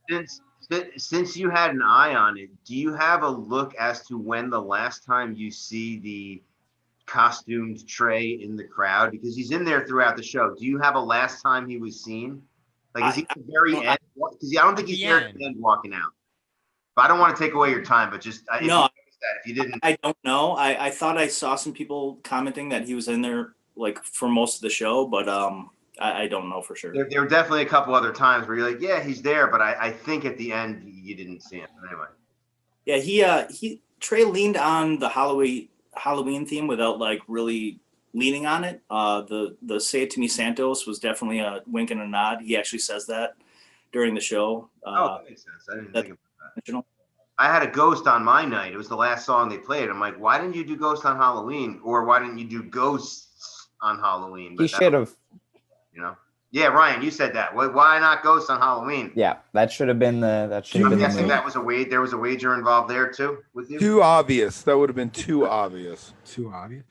Since you had an eye on it, do you have a look as to when the last time you see the costumed Trey in the crowd? Because he's in there throughout the show. Do you have a last time he was seen? Like, is he at the very end? Because I don't think he's there at the end walking out. But I don't want to take away your time, but just if you didn't. I don't know. I thought I saw some people commenting that he was in there like for most of the show, but I don't know for sure. There were definitely a couple other times where you're like, yeah, he's there, but I think at the end you didn't see him. But anyway. Yeah, Trey leaned on the Halloween theme without like really leaning on it. The Say It To Me Santos was definitely a wink and a nod. He actually says that during the show. That makes sense. I didn't think about that. Original. I had a Ghost on my night. It was the last song they played. I'm like, why didn't you do Ghost on Halloween? Or why didn't you do Ghosts on Halloween? But he should have. Yeah, Ryan, you said that. Why not Ghosts on Halloween? Yeah, that should have been the. I'm guessing that was there was a wager involved there too with you. Too obvious. That would have been too obvious. Too obvious.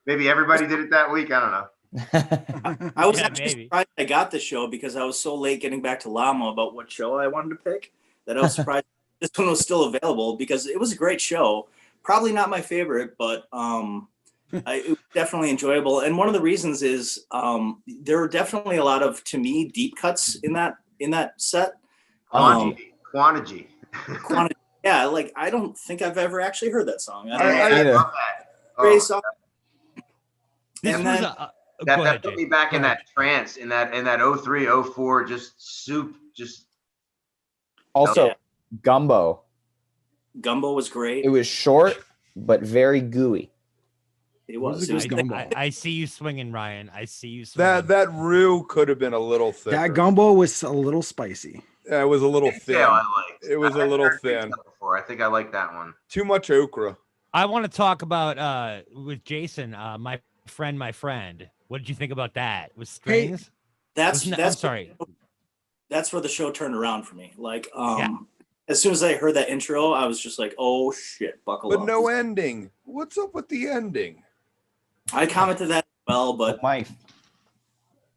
Maybe everybody did it that week. I don't know. I was actually surprised I got the show because I was so late getting back to Llama about what show I wanted to pick that I was surprised this one was still available because it was a great show. Probably not my favorite, but it was definitely enjoyable. And one of the reasons is there were definitely a lot of, to me, deep cuts in that set. Quantity. Yeah, like I don't think I've ever actually heard that song. I love that. Great song. That put me back in that trance in that 03, 04, just also Gumbo. Gumbo was great. It was short but very gooey. It was. I see you swinging, Ryan. I see you swinging. That roux could have been a little thicker. That gumbo was a little spicy. Yeah, it was a little thin. I liked. It was a little thin. Before. I think I like that one. Too much okra. I want to talk about with Jason, my friend. What did you think about that? Was strings? I'm sorry. That's where the show turned around for me. Like, as soon as I heard that intro, I was just like, "Oh shit, buckle up!" But no ending. What's up with the ending? I commented that as well, but Mike.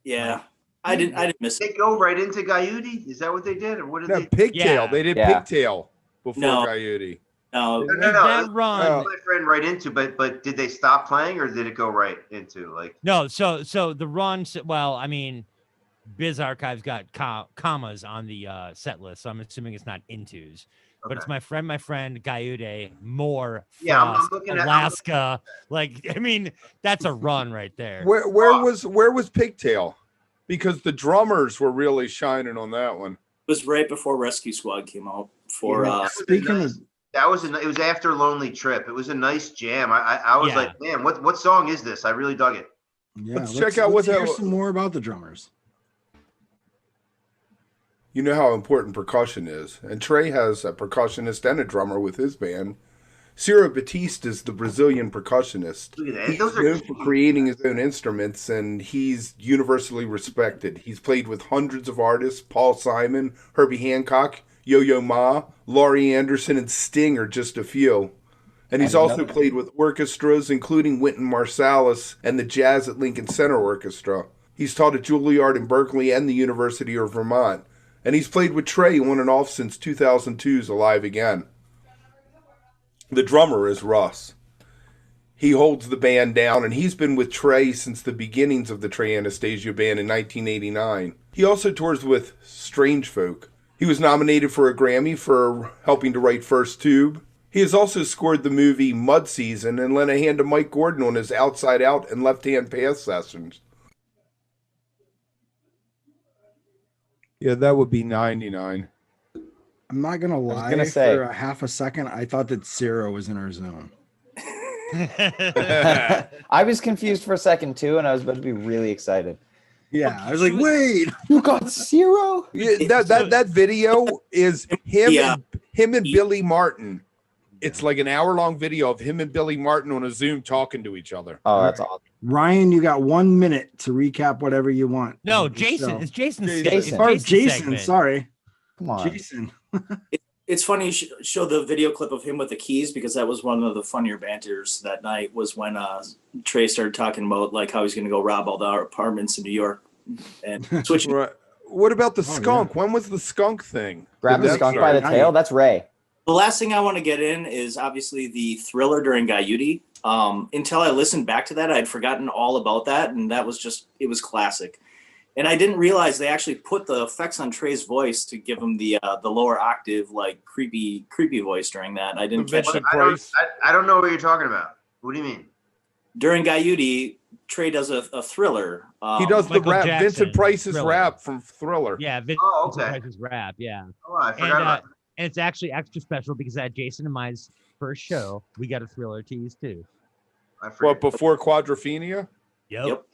Yeah, I didn't miss it. They go right into Gaiuti? Is that what they did, or what did they? Pigtail. Yeah. They did Pigtail before Gaiuti. No. That run. My friend right into, but did they stop playing or did it go right into like? No, so the run. Well, I mean, Biz Archive's got commas on the set list, so I'm assuming it's not intos. But it's my friend, Gaiude, more Frost, I'm looking Alaska. I mean, that's a run right there. Where was Pigtail? Because the drummers were really shining on that one. It was right before Rescue Squad came out. It was after Lonely Trip. It was a nice jam. I was like, man, what song is this? I really dug it. Yeah, let's check out what hear some more about the drummers. You know how important percussion is, and Trey has a percussionist and a drummer with his band. Ciro Batiste is the Brazilian percussionist. He's known for creating his own instruments, and he's universally respected. He's played with hundreds of artists: Paul Simon, Herbie Hancock. Yo-Yo Ma, Laurie Anderson, and Sting are just a few. And he's also played with orchestras, including Wynton Marsalis and the Jazz at Lincoln Center Orchestra. He's taught at Juilliard in Berkeley and the University of Vermont. And he's played with Trey on and off since 2002's Alive Again. The drummer is Russ. He holds the band down, and he's been with Trey since the beginnings of the Trey Anastasio band in 1989. He also tours with Strange Folk. He was nominated for a Grammy for helping to write First Tube. He has also scored the movie Mud Season and lent a hand to Mike Gordon on his Outside Out and Left Hand Path sessions. Yeah, that would be 99. I'm not gonna lie. For a half a second, I thought that Ciro was in our zone. I was confused for a second too, and I was about to be really excited. Yeah, I was like, "Wait, you got Ciro?" Yeah, that video is him and Billy Martin. It's like an hour-long video of him and Billy Martin on a Zoom talking to each other. Oh, that's awesome. Ryan, you got 1 minute to recap whatever you want. No, Jason. It's Jason. Jason. Sorry. Come on. Jason. It's funny you show the video clip of him with the keys, because that was one of the funnier banters that night, was when Trey started talking about like how he's going to go rob all the apartments in New York and switch. Right. What about the skunk? Yeah. When was the skunk thing? Grab the skunk by the tail? That's Ray. The last thing I want to get in is obviously the Thriller during Gaiuti. Until I listened back to that, I'd forgotten all about that, and that was just, it was classic. And I didn't realize they actually put the effects on Trey's voice to give him the lower octave, like creepy voice during that. I didn't catch it. I don't know what you're talking about. What do you mean? During Gaiuti, Trey does a Thriller. He does the rap. Jackson, Vincent Price's Thriller. Rap from Thriller. Yeah, Vincent Price's Rap. Yeah. Oh, I forgot about that. And it's actually extra special because at Jason and mine's first show, we got a Thriller tease too. What, before Quadrophenia? Yep.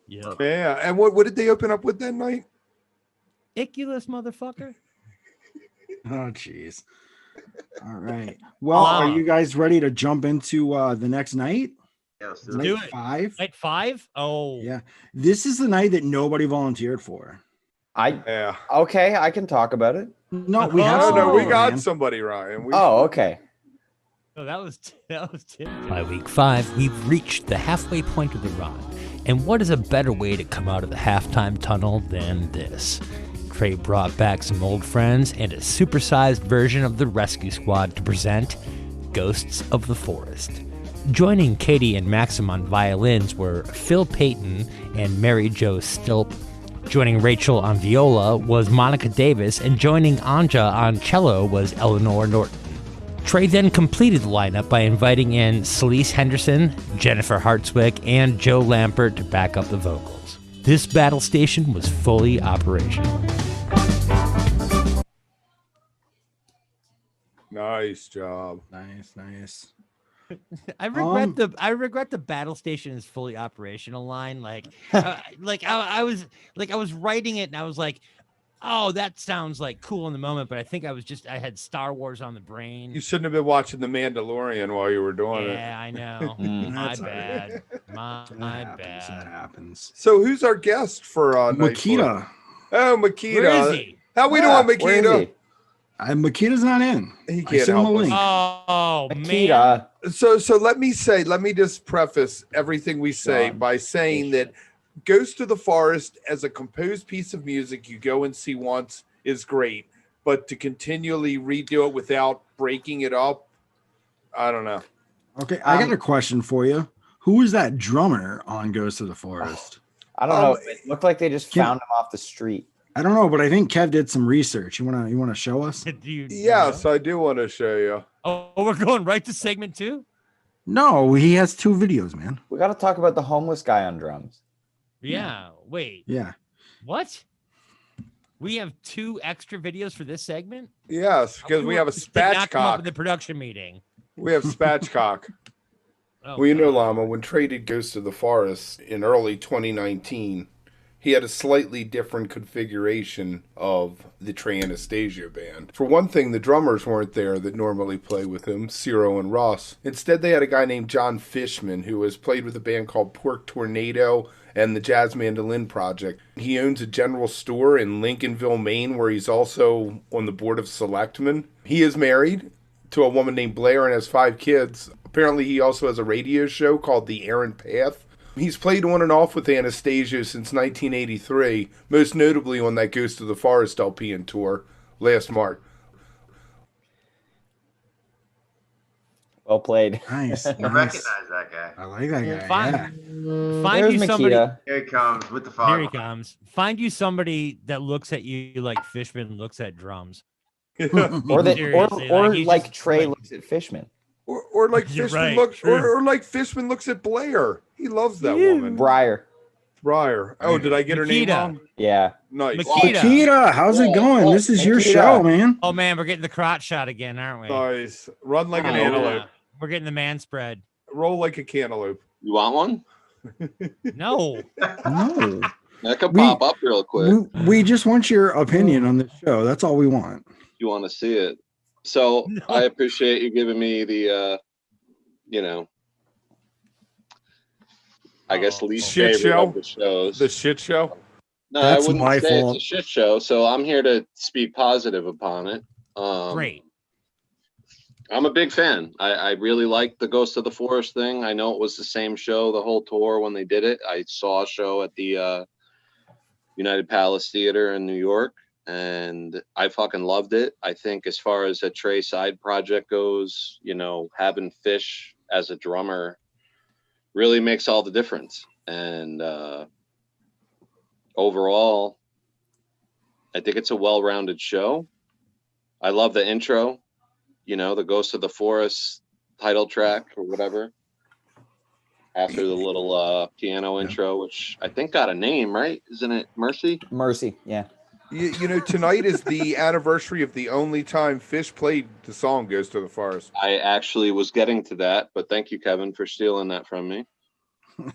Yeah. And what did they open up with that night? Iculus, motherfucker. Oh, jeez. All right. Well, are you guys ready to jump into the next night? Yeah, let's do it. 5? Night 5? Oh. Yeah. This is the night that nobody volunteered for. Okay, I can talk about it. No, we have we got somebody, Ryan. Okay. Oh, that was Tim. By week 5, we've reached the halfway point of the run. And what is a better way to come out of the halftime tunnel than this? Trey brought back some old friends and a supersized version of the Rescue Squad to present Ghosts of the Forest. Joining Katie and Maxim on violins were Phil Payton and Mary Jo Stilp. Joining Rachel on viola was Monica Davis, and joining Anja on cello was Eleanor Norton. Trey then completed the lineup by inviting in Celeste Henderson, Jennifer Hartswick, and Joe Lampert to back up the vocals. This battle station was fully operational. Nice job. Nice. I regret the battle station is fully operational line. I was writing it and I was like, oh, that sounds like cool in the moment, but I think I had Star Wars on the brain. You shouldn't have been watching The Mandalorian while you were doing it. Yeah, I know. My bad. That happens. So who's our guest for Mikita? Oh, Mikita. Where is he? How we doing, Mikita? Makita's not in. He can't help us. Oh, Mikita. man. So let me just preface everything we say by saying that Ghost of the Forest as a composed piece of music you go and see once is great, but to continually redo it without breaking it up, I don't know. Okay, I got a question for you. Who is that drummer on Ghost of the Forest? I don't know. It looked like they just found him off the street. I don't know, but I think Kev did some research. You wanna show us? Yes, I do want to show you. Oh, we're going right to segment 2? No, he has 2 videos, man. We got to talk about the homeless guy on drums. Yeah. Wait. Yeah. What? We have 2 extra videos for this segment? Yes, because we have a spatchcock. In the production meeting. We have spatchcock. Well, you know, Llama, when Trey did Ghost of the Forest in early 2019, he had a slightly different configuration of the Trey Anastasio band. For one thing, the drummers weren't there that normally play with him, Ciro and Ross. Instead, they had a guy named John Fishman, who has played with a band called Pork Tornado and the Jazz Mandolin Project. He owns a general store in Lincolnville, Maine, where he's also on the board of selectmen. He is married to a woman named Blair and has 5 kids. Apparently, he also has a radio show called The Errant Path. He's played on and off with Anastasio since 1983, most notably on that Ghost of the Forest LP and tour last March. Well played. Nice. I recognize that guy. I like that guy. Find There's you somebody. Mikita. Here he comes with the fog. Here he comes. Find you somebody that looks at you like Fishman looks at drums. Or that, Seriously, or he's like just, Trey like- looks at Fishman. Or like You're Fishman right, looks, true. or like Fishman looks at Blair. He loves that woman. Breyer. Breyer. Oh, did I get her name Mikita. wrong? Yeah. Nice. Mikita. Nikita, how's it going? This is your Nikita. show, man. Oh man, we're getting the crotch shot again, aren't we? Nice. Run like an Oh, antelope. We're getting the man spread. Roll like a cantaloupe. You want one? No. No. That could We- pop up real quick. We just want your opinion on this show. That's all we want. You want to see it. So No. I appreciate you giving me the, I guess least Shit favorite show? of the shows. The shit show. No, That's I wouldn't my say fault. it's a shit show. So I'm here to speak positive upon it. Great. I'm a big fan. I really like the Ghost of the Forest thing. I know it was the same show the whole tour when they did it. I saw a show at the United Palace Theater in New York, and I fucking loved it. I think as far as a Trey side project goes, having Fish as a drummer really makes all the difference. And overall, I think it's a well-rounded show. I love the intro. The Ghost of the Forest title track or whatever. After the little piano intro, which I think got a name, right? Isn't it Mercy? Mercy. Yeah. Tonight is the anniversary of the only time Fish played the song Ghost of the Forest. I actually was getting to that, but thank you, Kevin, for stealing that from me.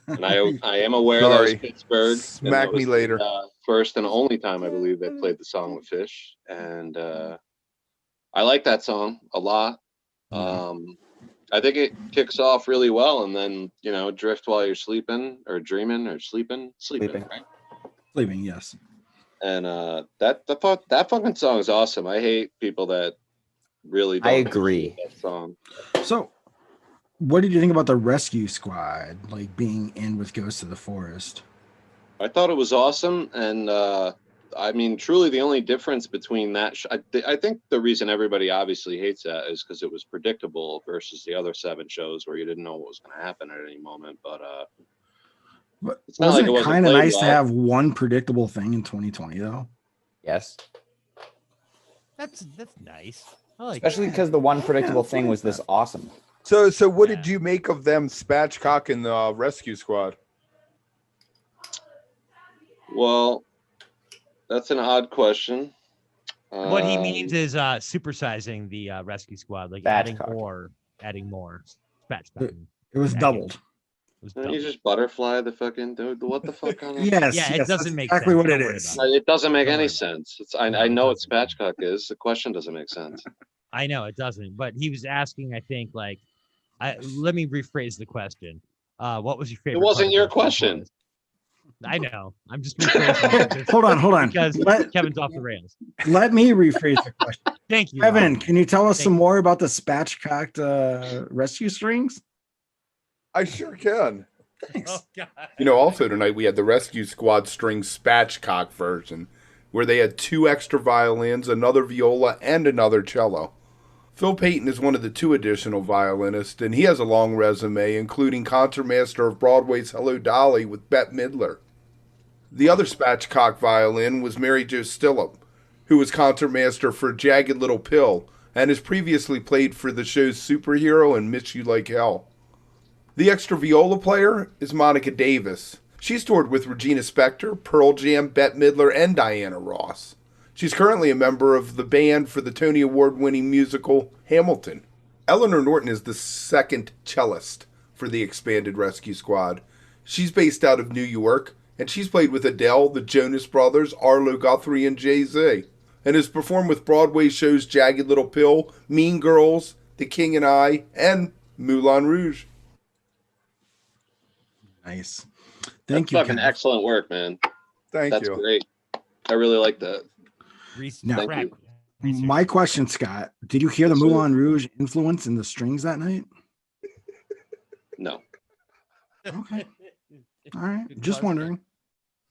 And I am aware that was Sorry. Pittsburgh. and Smack that was me later. the, first and only time I believe they played the song with Fish. And I like that song a lot. I think it kicks off really well, and then drift while you're sleeping or dreaming or sleeping, Sleeping. right? Sleeping, yes. And that fucking song is awesome. I hate people that really don't I agree. appreciate that song. So, what did you think about the Rescue Squad, like being in with Ghost of the Forest? I thought it was awesome, and I mean, truly, the only difference between that, I think the reason everybody obviously hates that is because it was predictable versus the other 7 shows where you didn't know what was going to happen at any moment. But it's not Wasn't like it it wasn't kind of played nice to well. have one predictable thing in 2020, though? Yes. That's nice. I like Especially because the one predictable thing was this awesome. So what did you make of them spatchcock in the Rescue Squad? Well, that's an odd question. what he means is supersizing the rescue squad, like Spatchcock. adding more. Spatchcock. It was doubled. It was You doubled. just butterfly the fucking dude. What the fuck? On Yes, Yeah, it yes, doesn't that's make exactly sense. what it Don't worry is. about It doesn't make Don't any worry. sense. No, I know it what doesn't. spatchcock is. The question doesn't make sense. I know it doesn't, but he was asking. I think let me rephrase the question. What was your favorite? It wasn't part of your Ghost of the question. Forest? I know. I'm just rephrasing it Hold on. because Let, Kevin's off the rails. let me rephrase the question. Thank you, Kevin, Rob. can you tell us Thank some you. more about the spatchcocked rescue strings? I sure can. Thanks. Oh God. Also tonight we had the Rescue Squad string spatchcock version, where they had 2 extra violins, another viola, and another cello. Phil Payton is one of the 2 additional violinists, and he has a long resume, including concertmaster of Broadway's Hello Dolly with Bette Midler. The other spatchcock violin was Mary Jo Stillop, who was concertmaster for Jagged Little Pill, and has previously played for the shows Superhero and Miss You Like Hell. The extra viola player is Monica Davis. She's toured with Regina Spektor, Pearl Jam, Bette Midler, and Diana Ross. She's currently a member of the band for the Tony Award-winning musical Hamilton. Eleanor Norton is the second cellist for the expanded Rescue Squad. She's based out of New York And she's played with Adele, the Jonas Brothers, Arlo Guthrie, and Jay-Z. And has performed with Broadway shows Jagged Little Pill, Mean Girls, The King and I, and Moulin Rouge. Nice. That's fucking excellent work, man. Thank That's you. great. I really like that. Now, Thank you. my question, Scott, did you hear the Moulin Rouge influence in the strings that night? No. Okay. All right. Just wondering.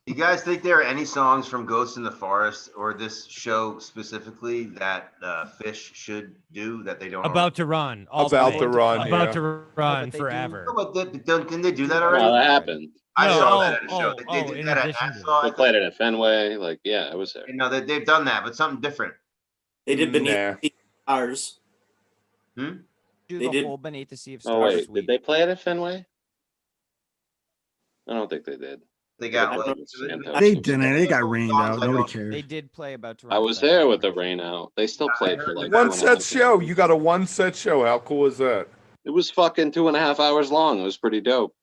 Do you guys think there are any songs from Ghosts in the Forest or this show specifically that Fish should do that they don't? About to run. About to run. About Yeah. to run forever. Can they do that already? Well, that happened. I No, saw that at a show. They did in that at addition to Nassau. They played it at Fenway. Like, yeah, I was there. You know, they've done that, but something different. They did Beneath Nah. the Stars. Do They the did- whole Beneath the Sea of Oh, Stars wait. suite. Did they play it at Fenway? I don't think they did. They got Yeah, like, They didn't. They got rained out. Nobody cared. They did play About to Run. I was there with the rain out. They still played for like One 2.5 set show. hours. You got a one set show. How cool is that? It was fucking 2.5 hours long. It was pretty dope.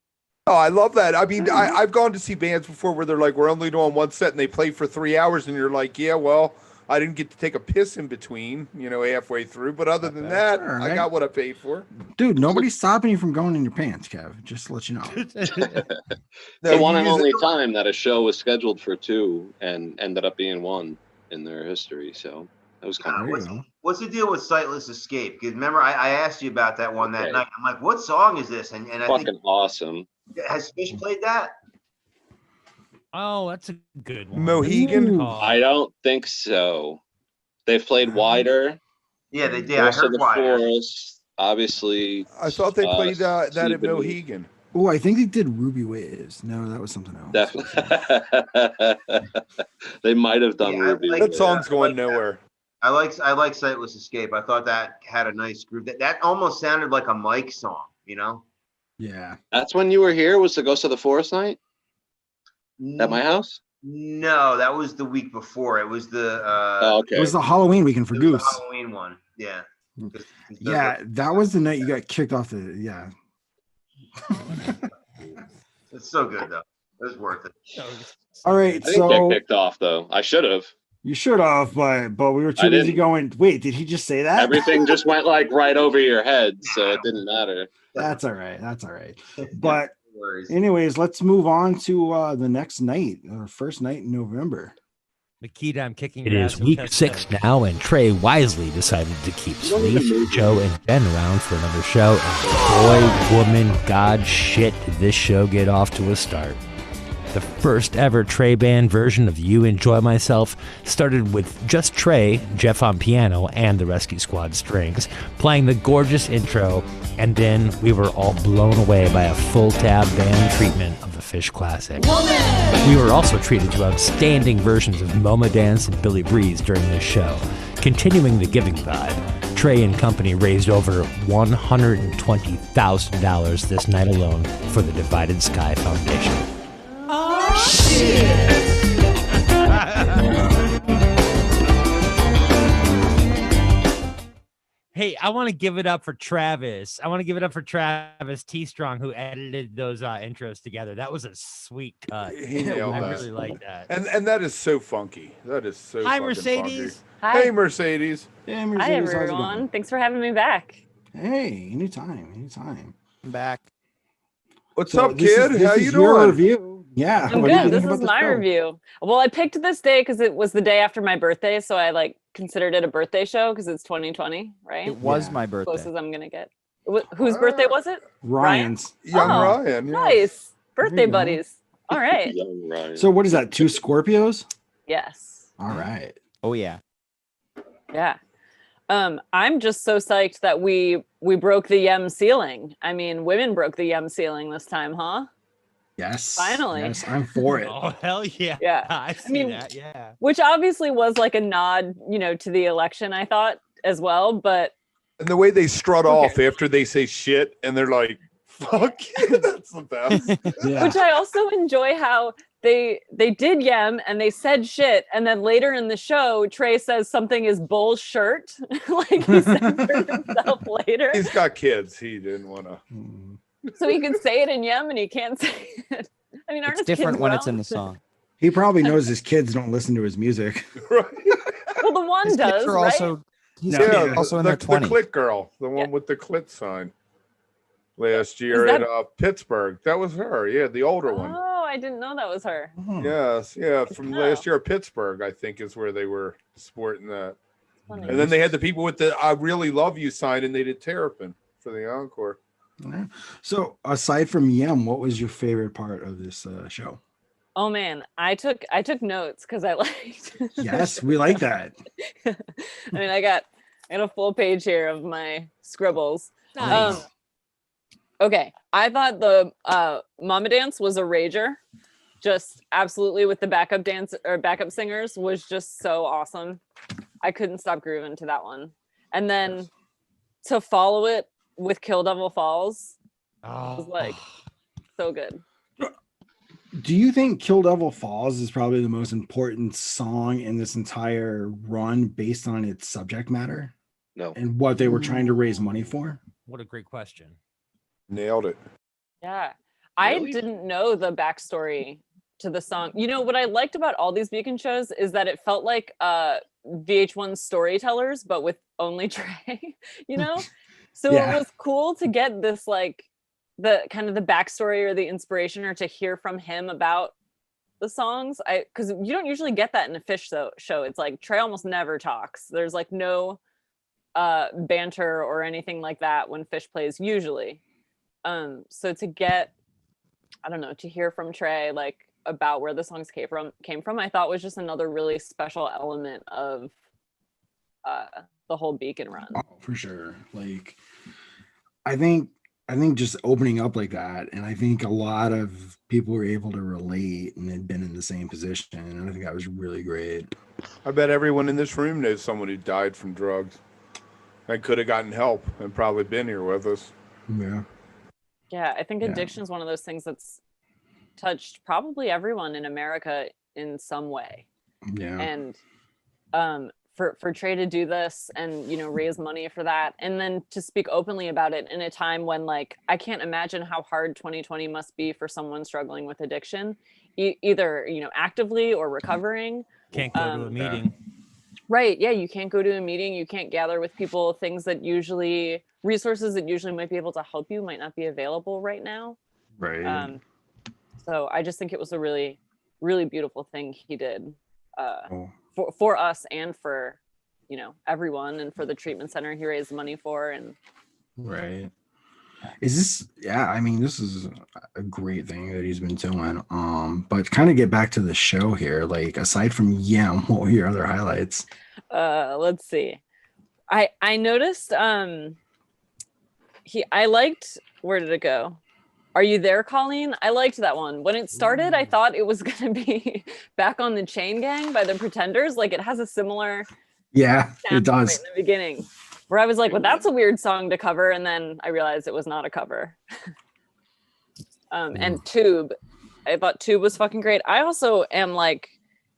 Oh, I love that. I mean, I've gone to see bands before where they're like, we're only doing one set and they play for 3 hours. And you're like, yeah, well, I didn't get to take a piss in between, halfway through. But other than that, All I right. got what I paid for. Dude, nobody's stopping you from going in your pants, Kev. Just to let you know. No, The one you and use only it- time that a show was scheduled for 2 and ended up being 1 in their history. So that was kind of There you crazy. go. what's the deal with Sightless Escape? Because remember, I asked you about that one that Okay. night. I'm like, what song is this? And I Fucking think awesome. has Fish played that? Oh, that's a good one. Mohegan? Oh. I don't think so. They've played Wider. Yeah, they did. I Ghost of heard the why. Forest. Obviously. I thought they played that Sea at Beneath. Mohegan. Oh, I think they did Ruby Waves. No, that was something else. Definitely. They might have done Yeah, I Ruby. like That Waves. song's going nowhere. I like Sightless Escape. I thought that had a nice groove. That almost sounded like a Mike song, Yeah. That's when you were here. Was the Ghost of the Forest night at my house? No, that was the week before. It was the Oh, okay. It was the Halloween weekend for it was the Goose. Halloween one. Yeah. Yeah, that was the night you got kicked off the. Yeah. It's so good though. It was worth it. All right, I didn't so get kicked off though. I should have. you should have, but we were too I busy didn't. going. Wait, did he just say that? Everything just went like right over your head, so it didn't matter. That's all right. That's all right. But No worries. anyways, let's move on to the next night, our first night in November. Mikita, I'm kicking It your is ass in week chest 6 bump. now, and Trey wisely decided to keep Sleeth, Joe, and Ben around for another show. And boy, woman, God, shit, did this show get off to a start. The first ever Trey band version of You Enjoy Myself started with just Trey, Jeff on piano, and the Rescue Squad strings, playing the gorgeous intro, and then we were all blown away by a full tab band treatment of the Fish classic. We were also treated to outstanding versions of MoMA Dance and Billy Breeze during this show. Continuing the giving vibe, Trey and company raised over $120,000 this night alone for the Divided Sky Foundation. Hey, I want to give it up for Travis. I want to give it up for Travis T. Strong, who edited those intros together. That was a sweet cut. He nailed I that. really like that. And that is so funky. That is so Hi, fucking Mercedes. funky. Hey, Mercedes. Hey, Hi, Mercedes, how's it going? everyone. Thanks for having me back. Hey, anytime. I'm back. What's So up, this kid? is How you your doing? review. Yeah. I'm what do you good. think This about is the my show? review. Well, I picked this day because it was the day after my birthday, so I considered it a birthday show because it's 2020, right? It was Yeah. my Close birthday. as I'm gonna get. Whose birthday was it? Ryan's. Young Oh, Ryan. Yeah. Nice. Birthday go. buddies. All right. Young Ryan. So what is that? 2 Scorpios? Yes. All right. Oh yeah. Yeah. I'm just so psyched that we broke the Yem ceiling. I mean, women broke the Yem ceiling this time, huh? Yes. Finally. Yes, I'm for it. Oh, hell yeah. Yeah. I see mean, that. Yeah. Which obviously was like a nod, to the election, I thought as well. But And the way they strut off after they say shit and they're like, fuck, that's the best. Yeah. which I also enjoy how they did Yem and they said shit, and then later in the show, Trey says something is bullshirt, like he censored himself later, He's got kids. He didn't want to. so he can say it in Yem and he can't say it. I mean, aren't It's his different kids when well? it's in the song. He probably knows his kids don't listen to his music. Well, the one His does, kids are right? also his No. kids Yeah, are also in the their 20s. clit girl, the one with the clit sign. Last year that- at Pittsburgh. That was her. Yeah, the older one. Oh, I didn't know that was her. Yes, yeah, from Oh. last year at Pittsburgh, I think is where they were sporting that. Funny. And then they had the people with the "I really love you" sign, and they did Terrapin for the encore. Yeah. So aside from Yem, what was your favorite part of this show? Oh man, I took notes because I liked. Yes, we like that. I mean, I got a full page here of my scribbles. Nice. Okay, I thought the Mama Dance was a rager. Just absolutely with the backup dance or backup singers was just so awesome. I couldn't stop grooving to that one. And then to follow it with Kill Devil Falls was like so good. Do you think Kill Devil Falls is probably the most important song in this entire run based on its subject matter? No. And what they were trying to raise money for? What a great question. Nailed it. Yeah. Really? I didn't know the backstory to the song. You know, what I liked about all these Beacon shows is that it felt like VH1 storytellers, but with only Trey, you know? So Yeah. it was cool to get this, like, the kind of the backstory or the inspiration, or to hear from him about the songs. Because you don't usually get that in a Fish show. It's like Trey almost never talks. There's like no banter or anything like that when Fish plays usually. So to get, I don't know, to hear from Trey like about where the songs came from, I thought was just another really special element of the whole Beacon run. Oh, for sure. Like, I think just opening up like that, and I think a lot of people were able to relate and had been in the same position, and I think that was really great. I bet everyone in this room knows someone who died from drugs and could have gotten help and probably been here with us. Yeah. Yeah, I think Yeah. addiction is one of those things that's touched probably everyone in America in some way. Yeah. And for Trey to do this and, you know, raise money for that, and then to speak openly about it in a time when, like, I can't imagine how hard 2020 must be for someone struggling with addiction, either, you know, actively or recovering. Can't go to a meeting. Right. Yeah. You can't go to a meeting. You can't gather with people. Resources that usually might be able to help you might not be available right now. Right. So I just think it was a really, really beautiful thing he did for us and for, you know, everyone, and for the treatment center he raised money for. And Right. Is this, yeah, I mean, this is a great thing that he's been doing. But kind of get back to the show here, like, aside from Yem, what were your other highlights? Let's see. I noticed I liked, where did it go? Are You There, Colleen? I liked that one. When it started, I thought it was going to be Back on the Chain Gang by the Pretenders. Like, it has a similar Yeah, it does. right in the beginning, where I was like, well, that's a weird song to cover. And then I realized it was not a cover. And Tube, I thought Tube was fucking great. I also am like,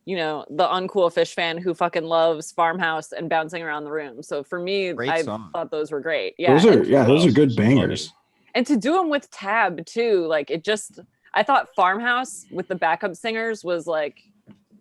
you know, the uncool Fish fan who fucking loves Farmhouse and Bouncing Around the Room. So for me, Great I song. thought those were great. Yeah. Those are good bangers. And to do them with Tab too, like, I thought Farmhouse with the backup singers was like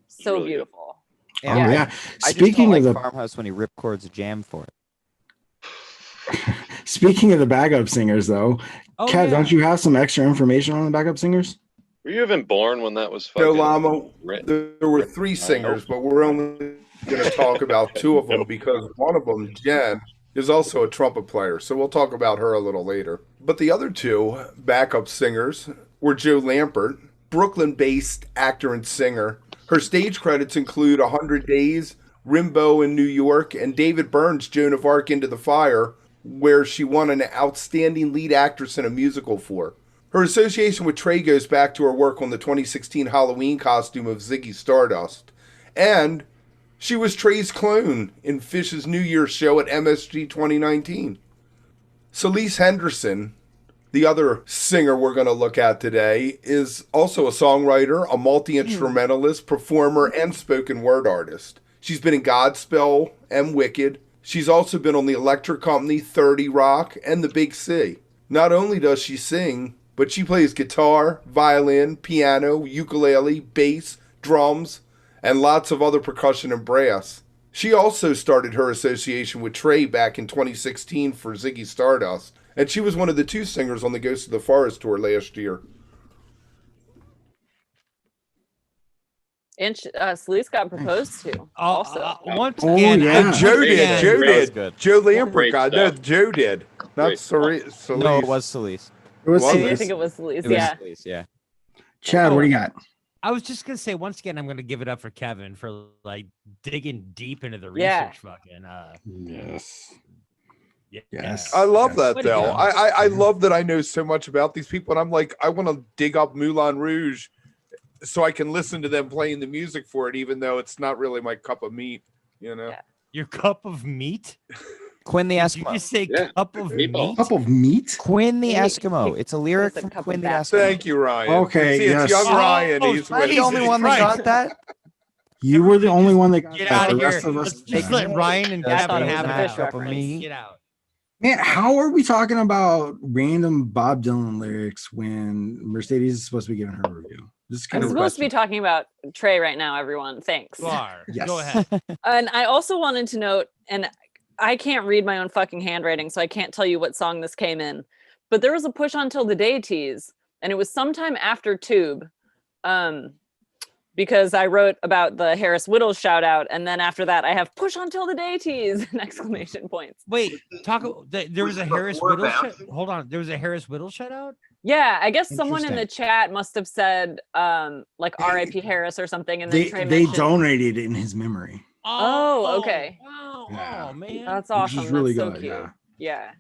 so really beautiful. Oh, yeah. I just Speaking don't of like the Farmhouse when he ripcords a jam for it. Speaking of the backup singers, though, Oh, Kev, yeah. don't you have some extra information on the backup singers? Were you even born when that was No, fucking Llama, written? there were three singers, but we're only going to talk about two of them because one of them, Jen, is also a trumpet player. So we'll talk about her a little later. But the other two backup singers were Joe Lampert, Brooklyn-based actor and singer. Her stage credits include 100 Days, Rimbaud in New York, and David Byrne's Joan of Arc Into the Fire, where she won an Outstanding Lead Actress in a Musical for. Her association with Trey goes back to her work on the 2016 Halloween costume of Ziggy Stardust. And she was Trey's clone in Fish's New Year's show at MSG 2019. Celise Henderson, the other singer we're going to look at today, is also a songwriter, a multi-instrumentalist, performer, and spoken word artist. She's been in Godspell and Wicked. She's also been on the Electric Company, 30 Rock, and The Big C. Not only does she sing, but she plays guitar, violin, piano, ukulele, bass, drums, and lots of other percussion and brass. She also started her association with Trey back in 2016 for Ziggy Stardust, and she was one of the 2 singers on the Ghost of the Forest tour last year. And Celeste got proposed to also. Once again, And Joe did. Joe did. Good. Joe Lampert got. No, Joe did. Not Celeste. No, it was Celeste. It was I Celeste. think it was Celeste. It was Yeah. Celeste, yeah. Chad, what do you got? I was just gonna say once again, I'm gonna give it up for Kevin for like digging deep into the Yeah. research. Fucking Yes. yeah. Yes. I love that Way to though. go. I love that I know so much about these people, and I'm like, I want to dig up Moulin Rouge so I can listen to them playing the music for it, even though it's not really my cup of meat. You know. Yeah. Your cup of meat? Quinn the Did you Eskimo. just say Yeah. cup of Meatball. meat? Cup of meat? Quinn the He- Eskimo. It's a lyric It's a from cup Quinn of the that. Eskimo. Thank you, Ryan. Okay, See, it's yes. young Oh, Ryan. oh, He's Am I with the only me. one that Christ. got that? You were the only one that got Get that. out The of here. rest of us. Let's let Ryan and Yeah, I Kevin thought it was have a it fish out. reference. Get out. Man, how are we talking about random Bob Dylan lyrics when Mercedes is supposed to be giving her review? This is I'm kind of supposed to be talking about Trey right now, everyone. Thanks. You are. Yes. Go ahead. And I also wanted to note, and I can't read my own fucking handwriting, so I can't tell you what song this came in. But there was a Push On Till the Day tease, and it was sometime after Tube, because I wrote about the Harris Whittles shout out, and then after that I have Push On Till the Day tease and exclamation points. Wait, there was a Harris before Whittle. bouncing? Hold on, there was a Harris Whittle shout out. Yeah, I guess someone in the Interesting. chat must have said like R.I.P. Harris or something, and then Trey they mentioned. donated it in his memory. Oh, okay. Wow. Yeah. Oh man. That's Which awesome. is really That's so good. cute. Yeah. Yeah.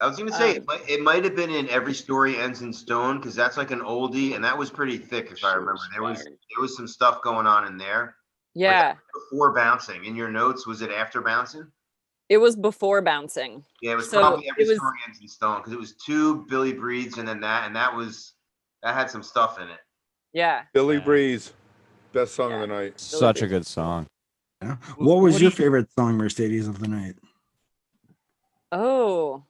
I was gonna say Um, it might have been in Every Story Ends in Stone because that's like an oldie, and that was pretty thick if I Sure, remember. There was fire. some stuff going on in there. Yeah. Before bouncing, in your notes, was it after bouncing? It was before bouncing. Yeah, it was So probably Every it was- Story Ends in Stone because it was 2 Billy Breeds and then that had some stuff in it. Yeah. Billy Yeah. Breeze, best song of the night. Such a good song. Yeah. What was what your do you- favorite song, Mercedes, of the night? Oh,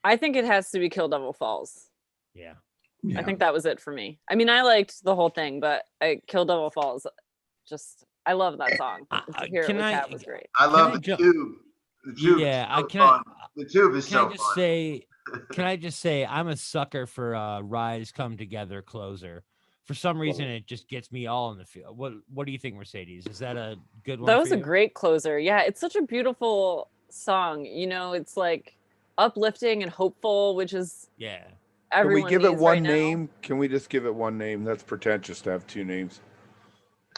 I think it has to be Kill Devil Falls. Yeah. Yeah. I think that was it for me. I mean, I liked the whole thing, but Kill Devil Falls, I love that song. To hear it can with I- Kat was great. I love I the ju- tube. The tube. Yeah, is so can I- fun. The tube is Can so I just fun. say? Can I just say I'm a sucker for Rise Come Together closer. For some reason, it just gets me all in the field. What do you think, Mercedes? Is that a good one? That for was a you? great closer. Yeah, it's such a beautiful song. It's like uplifting and hopeful, which is Yeah. Can everyone we give it needs one right now. name? Can we just give it one name? That's pretentious to have 2 names.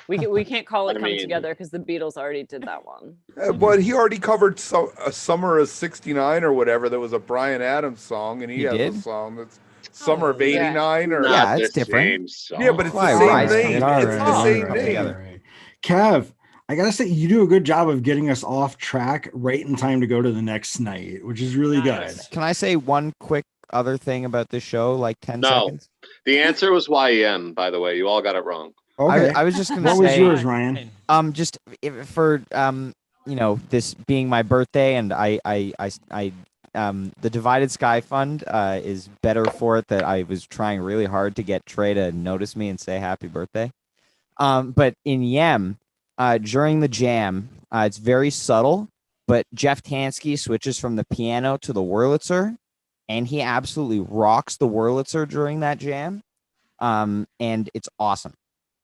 We can't call it I Come mean- Together because the Beatles already did that one. But he already covered a Summer of '69 or whatever. That was a Brian Adams song, and he He has a did? song that's Summer of yeah. '89 or Yeah, Not it's the different. same song. yeah, but it's Why, the same Rise name. Come It's Together. the Oh, same come name. together. Kev, I gotta say you do a good job of getting us off track right in time to go to the next night, which is really Nice. Can I say one quick other thing about this show, like 10 No. seconds? The answer was YEM, by the way. You all got it wrong. good. Okay. I was just gonna What was say, yours, Ryan? just for this being my birthday, and the Divided Sky Fund is better for it that I was trying really hard to get Trey to notice me and say happy birthday. But in Yem, during the jam, it's very subtle, but Jeff Tansky switches from the piano to the Wurlitzer, and he absolutely rocks the Wurlitzer during that jam. And it's awesome.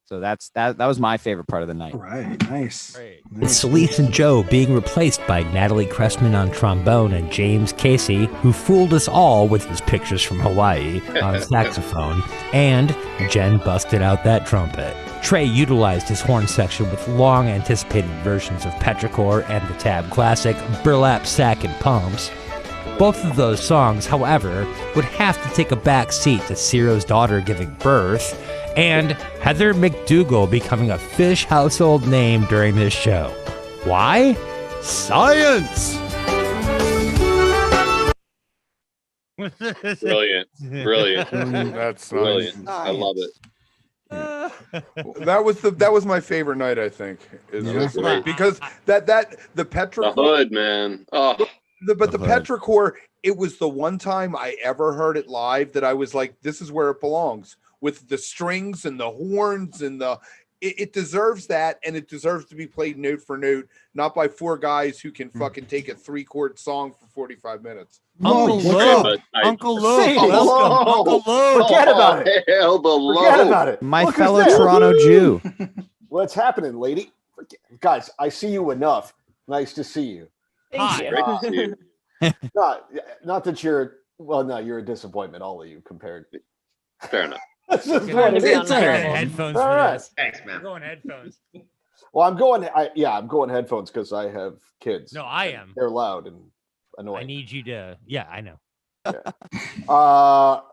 So that was my favorite part of the night. All right, nice. Great. With Celeste and Joe being replaced by Natalie Cressman on trombone and James Casey, who fooled us all with his pictures from Hawaii, on saxophone, and Jen busted out that trumpet. Trey utilized his horn section with long-anticipated versions of Petrichor and the Tab classic Burlap Sack and Pumps. Both of those songs, however, would have to take a back seat to Ciro's daughter giving birth, and Heather McDougal becoming a Fish household name during this show. Why? Science! Brilliant. Brilliant. That's Brilliant. nice. I love it. That was my favorite night. I think is Great. because the The Petrichor hood, man. Oh, the Petrichor it was the one time I ever heard it live that I was like, this is where it belongs, with the strings and the horns and it deserves that, and it deserves to be played note for note, not by four guys who can fucking take a 3-chord song for 45 minutes. Uncle Lope. Uncle Lope. Welcome. Uncle Lope. Forget about it. Hell, Forget about it. My Look fellow who's there. Toronto Jew. What's happening, lady? Guys, I see you enough. Nice to see you. Thank you. Great to see you. Not that you're, well, no, you're a disappointment, all of you compared. Fair enough. That's just Trying what to it be is. on that level. Headphones All for right. this. Thanks, We're man. going headphones. Well, I'm going headphones because I have kids. No, I am. They're loud and annoying. I need you to. Yeah, I know. All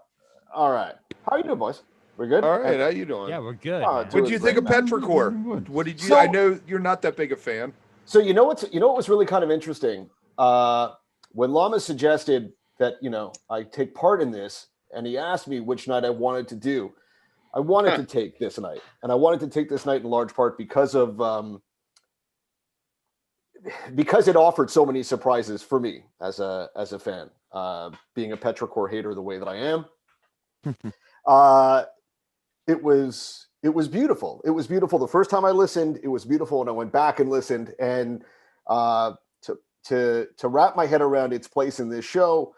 right. How you doing, boys? We're good? All right, how you doing? Yeah, we're good. Oh, man. What did you think of Good. Petrichor? What did you? So- I know you're not that big a fan. So you know what was really kind of interesting? When Llama suggested that, I take part in this, and he asked me which night I wanted to do, I wanted to take this night. And I wanted to take this night in large part because of because it offered so many surprises for me as a fan. Being a Petrichor hater the way that I am. It was beautiful. It was beautiful. The first time I listened, it was beautiful, and I went back and listened. And to wrap my head around its place in this show,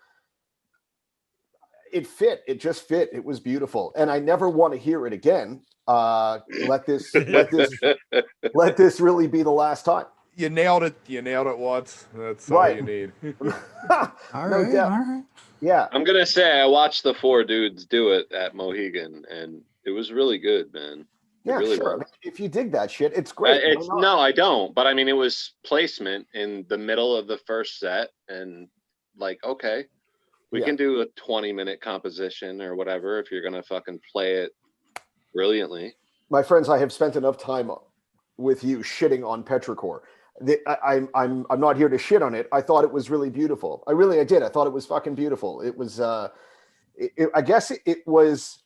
it fit. It just fit. It was beautiful, and I never want to hear it again. Let this really be the last time. You nailed it. You nailed it once. That's Right. all you need. All No right, doubt. all right. Yeah. I'm gonna say I watched the four dudes do it at Mohegan, and it was really good, man. It Yeah, really sure. was. If you dig that shit, it's great. It's Why not? no, I don't. But I mean, it was placement in the middle of the first set, and like, okay, we Yeah. can do a 20-minute composition or whatever if you're gonna fucking play it brilliantly. My friends, I have spent enough time with you shitting on Petrichor. I'm not here to shit on it. I thought it was really beautiful. I did. I thought it was fucking beautiful. It was. I guess it was.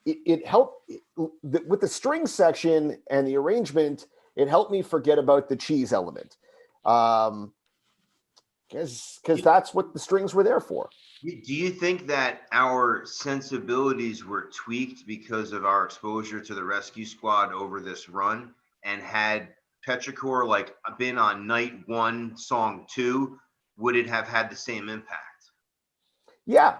It helped with the string section and the arrangement. It helped me forget about the cheese element, because that's what the strings were there for. Do you think that our sensibilities were tweaked because of our exposure to the Rescue Squad over this run? And had Petrichor like been on night 1, song 2, would it have had the same impact? Yeah,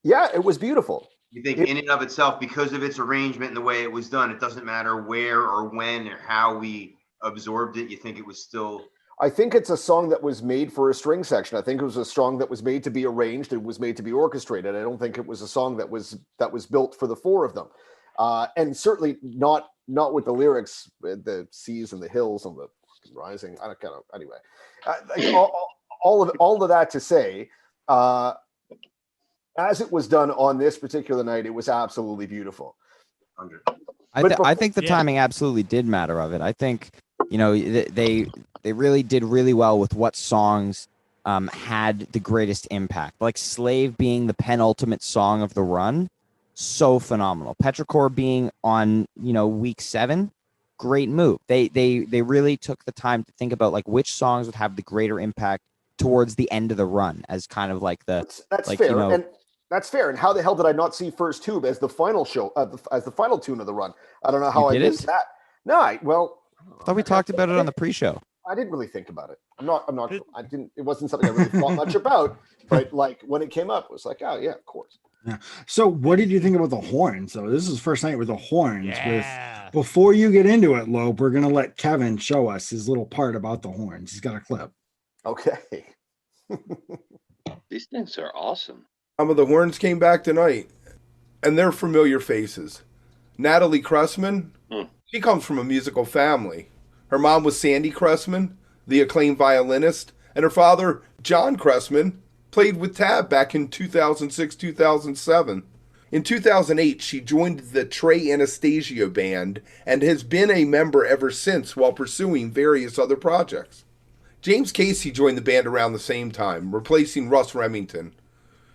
it was beautiful. You think in and of itself, because of its arrangement and the way it was done, it doesn't matter where or when or how we absorbed it, you think it was still... I think it's a song that was made for a string section. I think it was a song that was made to be arranged. It was made to be orchestrated. I don't think it was a song that was built for the four of them. And certainly not with the lyrics, the seas and the hills and the rising. I don't kind of, anyway. All of that to say, as it was done on this particular night, it was absolutely beautiful. I think the timing absolutely did matter of it. I think, they really did really well with what songs had the greatest impact. Like Slave being the penultimate song of the run, so phenomenal. Petrichor being on, week 7, great move. They really took the time to think about like which songs would have the greater impact towards the end of the run as kind of like the that's like, fair. And that's fair. And how the hell did I not see First Tube as the final show, as the final tune of the run? I don't know how I missed that. No, I thought we talked about it on the pre-show. I didn't really think about it. I didn't, it wasn't something I really thought much about, but like when it came up, it was like, oh yeah, of course. Yeah. So what did you think about the horns? So this is first night with the horns. Yeah. Before you get into it, Lope, we're going to let Kevin show us his little part about the horns. He's got a clip. Okay. These things are awesome. Some of the horns came back tonight, and they're familiar faces. Natalie Cressman, she comes from a musical family. Her mom was Sandy Cressman, the acclaimed violinist, and her father, John Cressman, played with Tab back in 2006-2007. In 2008, she joined the Trey Anastasio band and has been a member ever since while pursuing various other projects. James Casey joined the band around the same time, replacing Russ Remington.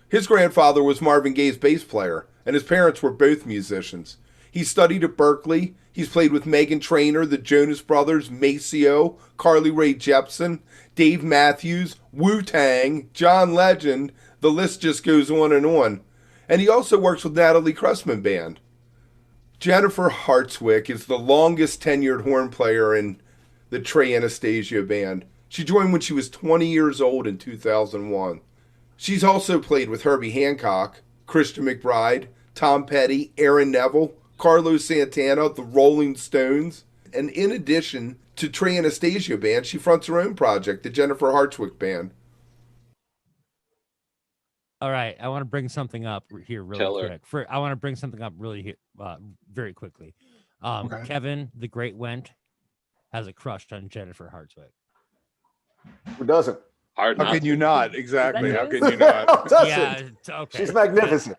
His grandfather was Marvin Gaye's bass player, and his parents were both musicians. He studied at Berkeley, He's played with Meghan Trainor, the Jonas Brothers, Maceo, Carly Rae Jepsen, Dave Matthews, Wu-Tang, John Legend. The list just goes on. And he also works with Natalie Cressman Band. Jennifer Hartswick is the longest tenured horn player in the Trey Anastasio Band. She joined when she was 20 years old in 2001. She's also played with Herbie Hancock, Christian McBride, Tom Petty, Aaron Neville, Carlos Santana, the Rolling Stones. And in addition to Trey Anastasio Band, she fronts her own project, the Jennifer Hartswick Band. All right, I want to bring something up here really quick. I want to bring something up really very quickly. Okay. Kevin, the great Wendt, has a crush on Jennifer Hartswick. Who doesn't? Hard How not can you to. not? Exactly. Is How that can you not? Who doesn't? Yeah, okay. She's magnificent.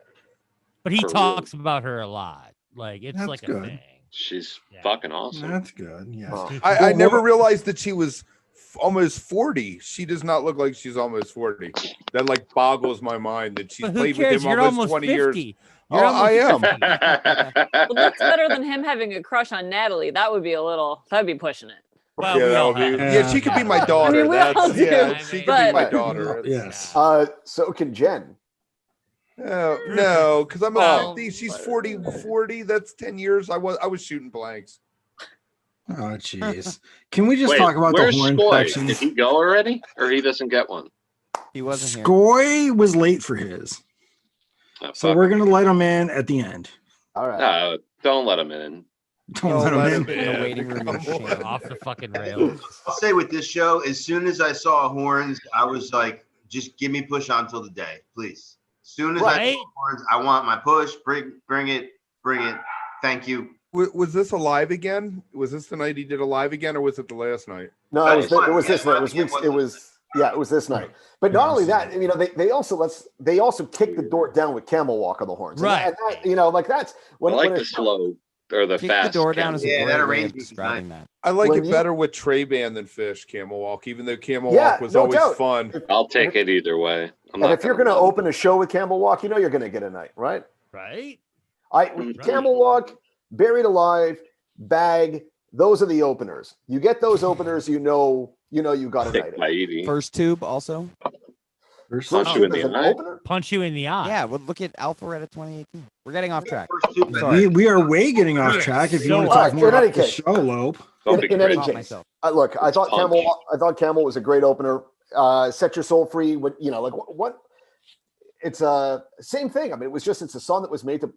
But he For talks about her a lot. Like it's That's like a good. thing. She's Yeah. fucking awesome. That's good. Yes. Oh. I never realized that she was almost 40. She does not look like she's almost 40. That like boggles my mind that she's But who played cares? with him You're almost almost 20 50. years. You're I am. 50. Well, that's better than him having a crush on Natalie. That'd be pushing it. Well, Yeah, we that all would be, have. yeah, she could be my daughter. I mean, we all do, yeah, she could be my but- daughter. Yes. So can Jen. No, because I'm Well, a 50. She's 40. That's 10 years. I was shooting blanks. Oh, jeez. Can we just Wait, talk about the where's horn Skoi? section? Did he go already, or he doesn't get one? He wasn't here. Skoi was late for his. Oh, So fuck. we're going to let him in at the end. All right. No, don't let him in. Don't let him in. In the waiting room. Come you're on. shaking. Off the fucking rails. I'll say with this show, as soon as I saw horns, I was like, just give me push on till the day, please. As soon as I Right. saw horns, I want my push. Bring it. Thank you. Was this a live again? Was this the night he did a live again, or was it the last night? No, That it was was this fun. night. Yeah, It was this night. But not only that, you know, they also kicked the door down with camel walk on the horns. And Right. that, you know, like that's when I like when the slow or the Kick fast. the door down is a Yeah, that great way of arrangement's describing that. I like When it you- better with Trey Band than Fish Camel Walk, even though Camel Yeah, Walk was no always doubt. fun. I'll take it either way. And if you're going to open a show with camel walk, you know you're going to get a night, right? Right? Camel walk, Buried Alive, Bag. Those are the openers. You get those openers, you know you got a night. Take my Edie. First tube also. Punch you in There's the an eye. opener. Punch you in the eye. Yeah, well, look at Alpharetta 2018. We're getting off track. First two, I'm sorry. We are way getting off track. If you want to talk more in any about the case. show, Lope. Don't be In any crazy. case, myself. look, I thought Punch. Camel was a great opener. Set Your Soul Free. What like what? It's a same thing. I mean, it's a song that was made to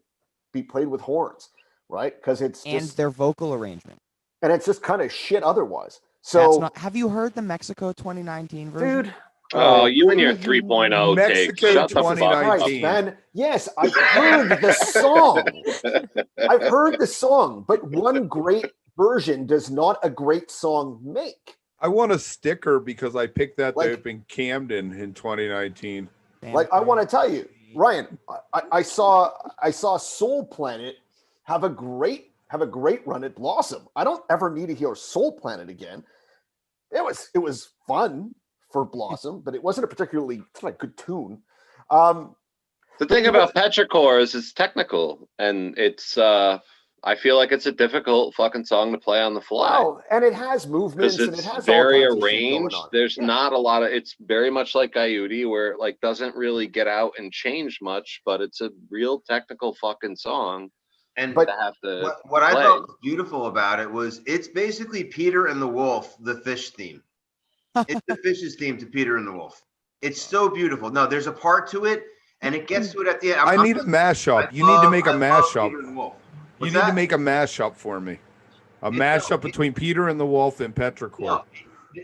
be played with horns, right? Because it's And just, their vocal arrangement. and it's just kind of shit otherwise. That's So, not, have you heard the Mexico 2019 version? dude. Oh, you and your 3.0 take. Mexico Shut the fuck 2019. up. Christ, man. Yes, I've heard the song. I've heard the song, but one great version does not a great song make. I want a sticker because I picked that Like- dope in Camden in 2019. Like I want to tell you, Ryan, I saw Soul Planet have a great run at Blossom. I don't ever need to hear Soul Planet again. It was fun for Blossom, but it wasn't it's not a good tune. The thing about Petrichor is it's technical, and it's I feel like it's a difficult fucking song to play on the fly. Oh, and it has movements Because and it it's has very all kinds of shit going arranged. on. There's Yeah. not a lot of. It's very much like Gaiuti, where it like doesn't really get out and change much, but it's a real technical fucking song. And to have to what I play. thought was beautiful about it was it's basically Peter and the Wolf, the fish theme. It's the fish's theme to Peter and the Wolf. It's so beautiful. No, there's a part to it, and it gets to it at the end. I need a mashup. You need to make a mashup. Peter and the Wolf. You What's need to that? make a mashup for me. A mashup between Peter and the Wolf and Petrichor.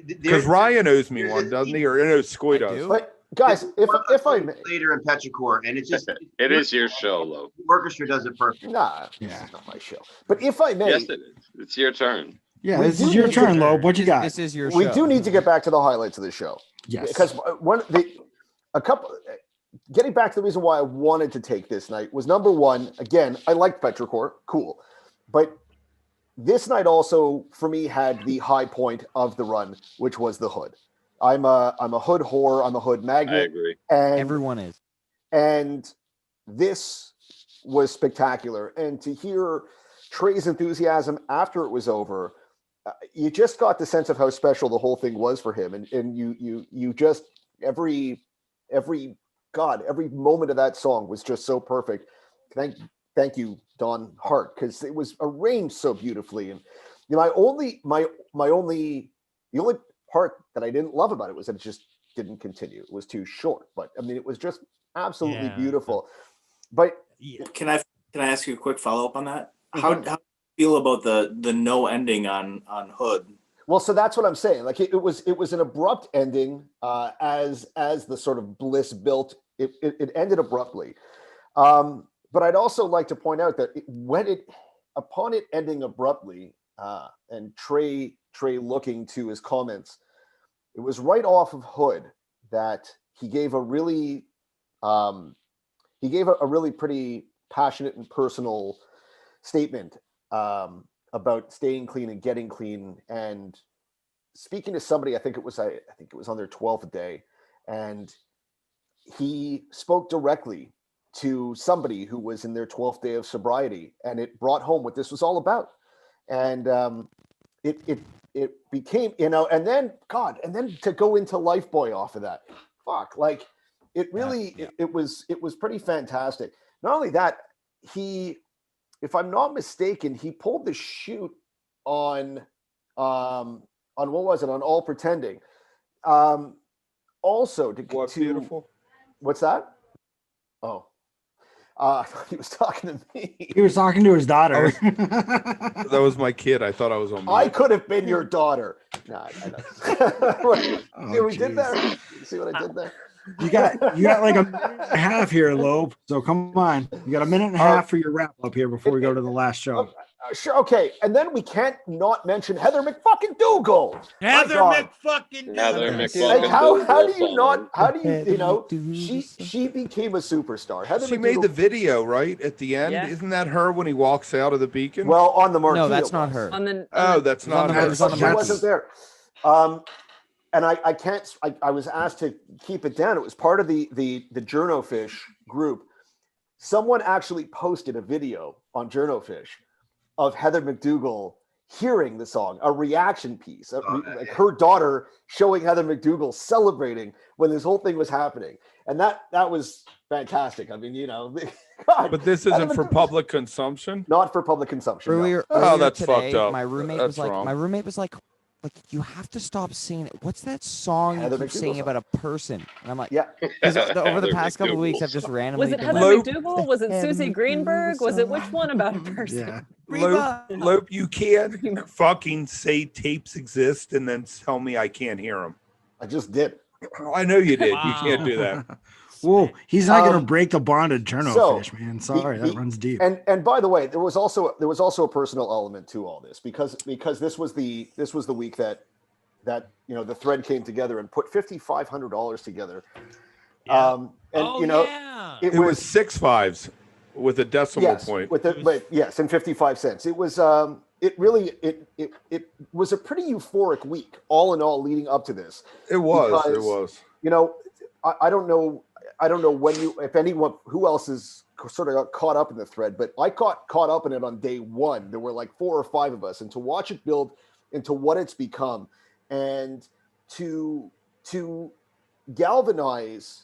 Because Ryan owes me one, doesn't he? Or no, Skoi does. But guys, if I may, later in Petrichor, and it's just It is your show, Lope. the orchestra does it perfect. nah, this is not my show. But if I may, Yes, it is. It's your turn. Yeah, We this do is your need to- turn, Lope. What you got? This is your we show. do need to get back to the highlights of the show. Yes. Because getting back to the reason why I wanted to take this night was number one, again, I liked Petrichor, cool. But this night also for me had the high point of the run, which was the Hood. I'm a Hood whore, I'm a Hood I magnet. agree. And Everyone is. and this was spectacular. And to hear Trey's enthusiasm after it was over, you just got the sense of how special the whole thing was for him. And you just, every moment of that song was just so perfect. Thank you, Don Hart, because it was arranged so beautifully. And the only part that I didn't love about it was that it just didn't continue. It was too short, but I mean, it was just absolutely beautiful. But can I ask you a quick follow up on that? How do you feel about the no ending on Hood? Well, so that's what I'm saying. Like it was an abrupt ending as the sort of bliss built. It ended abruptly. But I'd also like to point out that upon it ending abruptly, and Trey looking to his comments, it was right off of Hood that he gave a really pretty passionate and personal statement about staying clean and getting clean, and speaking to somebody. I think it was on their 12th day, and he spoke directly to somebody who was in their 12th day of sobriety, and it brought home what this was all about. And it became, and then to go into Lifeboy off of that, like it really, it was pretty fantastic. Not only that, if I'm not mistaken, he pulled the shoot on what was it, on All Pretending. Also beautiful. What's that? Oh. He was talking to me. He was talking to his daughter. That was my kid. I thought I was on. I could have been your daughter. Nah, I know. See what we did there? See what I did there? You got like a minute and a half here, Lope. So come on. You got a minute and a half for your wrap up here before we go to the last show. Sure, okay. And then we can't not mention Heather McFucking-Dougal. Heather McFucking-Dougal. Like how do you she became a superstar. She made the video, right? At the end. Yeah. Isn't that her when he walks out of the Beacon? Well, on the marquee. No, that's not her. That's not her. She wasn't there. And I was asked to keep it down. It was part of the Journofish group. Someone actually posted a video on Journofish of Heather McDougal hearing the song, a reaction piece, like her daughter showing Heather McDougal celebrating when this whole thing was happening. And that was fantastic. I mean, God. But this isn't for public consumption? Not for public consumption. Earlier that's today, fucked up. My roommate was like, you have to stop saying it. What's that song you keep saying about a person? And I'm like, yeah. Over the past couple of weeks, I've just randomly. Was it Heather McDougal? Was it Susie Greenberg? Was it which one about a person? Yeah. Lope, you can't fucking say tapes exist and then tell me I can't hear them. I just did. I know you did. Wow. You can't do that. Whoa, he's not going to break the bond of Journofish, man. Sorry, that runs deep. And by the way, there was also a personal element to all this because this was the week that the thread came together and put $5,500 together. Yeah. It was 6 5s with a decimal point. And 55 cents. It was it was a pretty euphoric week, all in all, leading up to this. It was. I don't know who else is sort of got caught up in the thread, but I got caught up in it on day one. There were like 4 or 5 of us, and to watch it build into what it's become, and to galvanize,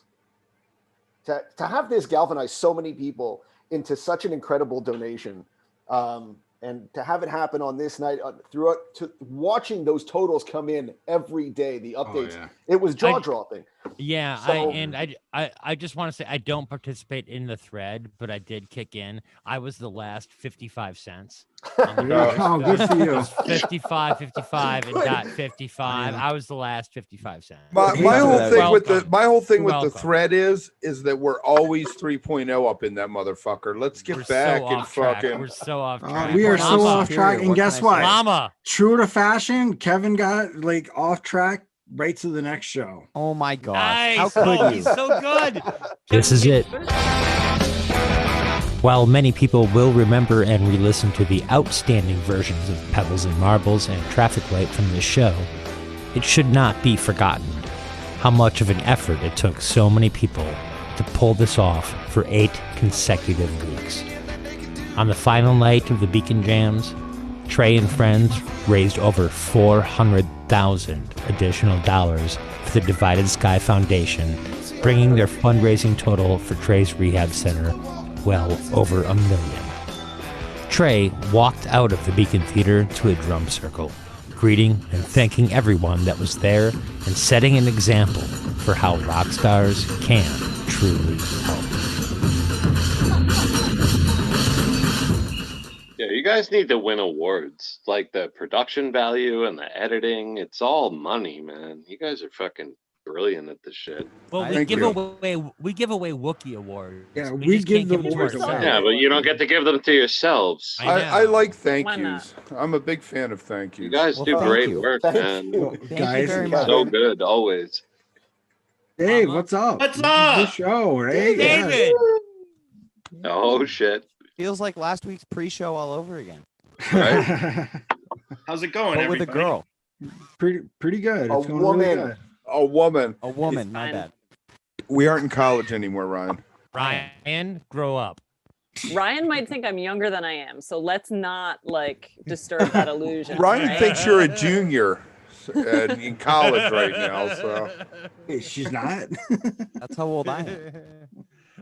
to have this galvanize so many people into such an incredible donation, and to have it happen on this night, throughout, to watching those totals come in every day, the updates, it was jaw dropping. I just want to say I don't participate in the thread, but I did kick in. I was the last 55 cents. Oh, good for you. 55, and got 55. I was the last 55 cents. My whole thing with the thread is that we're always 3.0 up in that motherfucker. Let's get back and fucking. We're so off track. We are so off track, and guess what? Llama. True to fashion, Kevin got like off track right to the next show. Oh my god! Nice. How could you? He's so good. This is it. While many people will remember and re-listen to the outstanding versions of Pebbles and Marbles and Traffic Light from this show, it should not be forgotten how much of an effort it took so many people to pull this off for 8 consecutive weeks. On the final night of the Beacon Jams, Trey and friends raised over $400,000 additional dollars for the Divided Sky Foundation, bringing their fundraising total for Trey's rehab center well over $1 million. Trey walked out of the Beacon Theater to a drum circle, greeting and thanking everyone that was there and setting an example for how rock stars can truly help. Yeah, you guys need to win awards. Like the production value and the editing, it's all money, man. You guys are fucking brilliant at this shit. Well, we give away Wookiee awards. Yeah, we we just give can't the give them to awards ourselves. Yeah, but you don't get to give them to yourselves. I like thank Why yous. I'm a big fan of thank yous. You guys do great work, man. Guys, So good, always. Dave, what's up? What's This is up? the show, right? David! Oh shit. Feels like last week's pre-show all over again. Right? How's it going, But with a everybody? girl. Pretty good. A It's going really woman. good. A woman. A woman, It's my fine. bad. We aren't in college anymore, Ryan. Ryan, grow up. Ryan might think I'm younger than I am, so let's not like disturb that illusion. Ryan right? thinks you're a junior in college right now. So Hey, she's not. That's how old I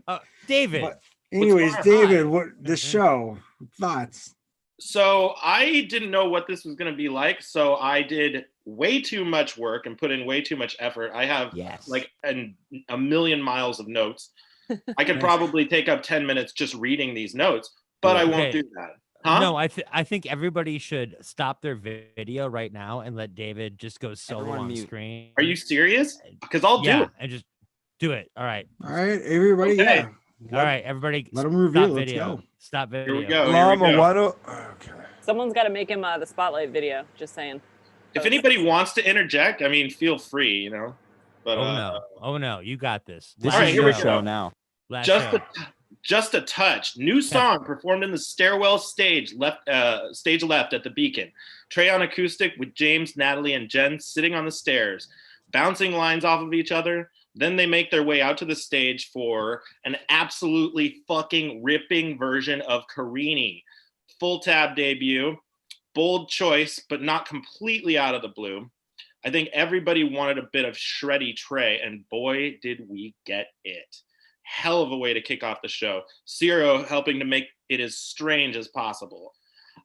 am. David. But anyways, going on? David, what the show thoughts? So I didn't know what this was going to be like, so I did way too much work and put in way too much effort. I have like a million miles of notes. I could probably take up 10 minutes just reading these notes, but I won't do that. Huh? No, I think everybody should stop their video right now and let David just go solo Everyone on mute. screen. Are you serious? Because I'll do it. And just do it. All right. All right, everybody. Okay. Yeah. All right, everybody. Let him stop reveal. Let's video. go. Stop video. Here we go. Llama, why don't? Okay. Someone's got to make him the spotlight video. Just saying. If anybody wants to interject, I mean, feel free, you know. But Oh no, you got this. This All right, is here your we go. show now. Last just show. just a touch. New song performed in the stairwell stage left at the Beacon. Trey on acoustic with James, Natalie, and Jen sitting on the stairs, bouncing lines off of each other. Then they make their way out to the stage for an absolutely fucking ripping version of Carini. Full tab debut. Bold choice, but not completely out of the blue. I think everybody wanted a bit of shreddy Trey, and boy, did we get it. Hell of a way to kick off the show. Zero helping to make it as strange as possible.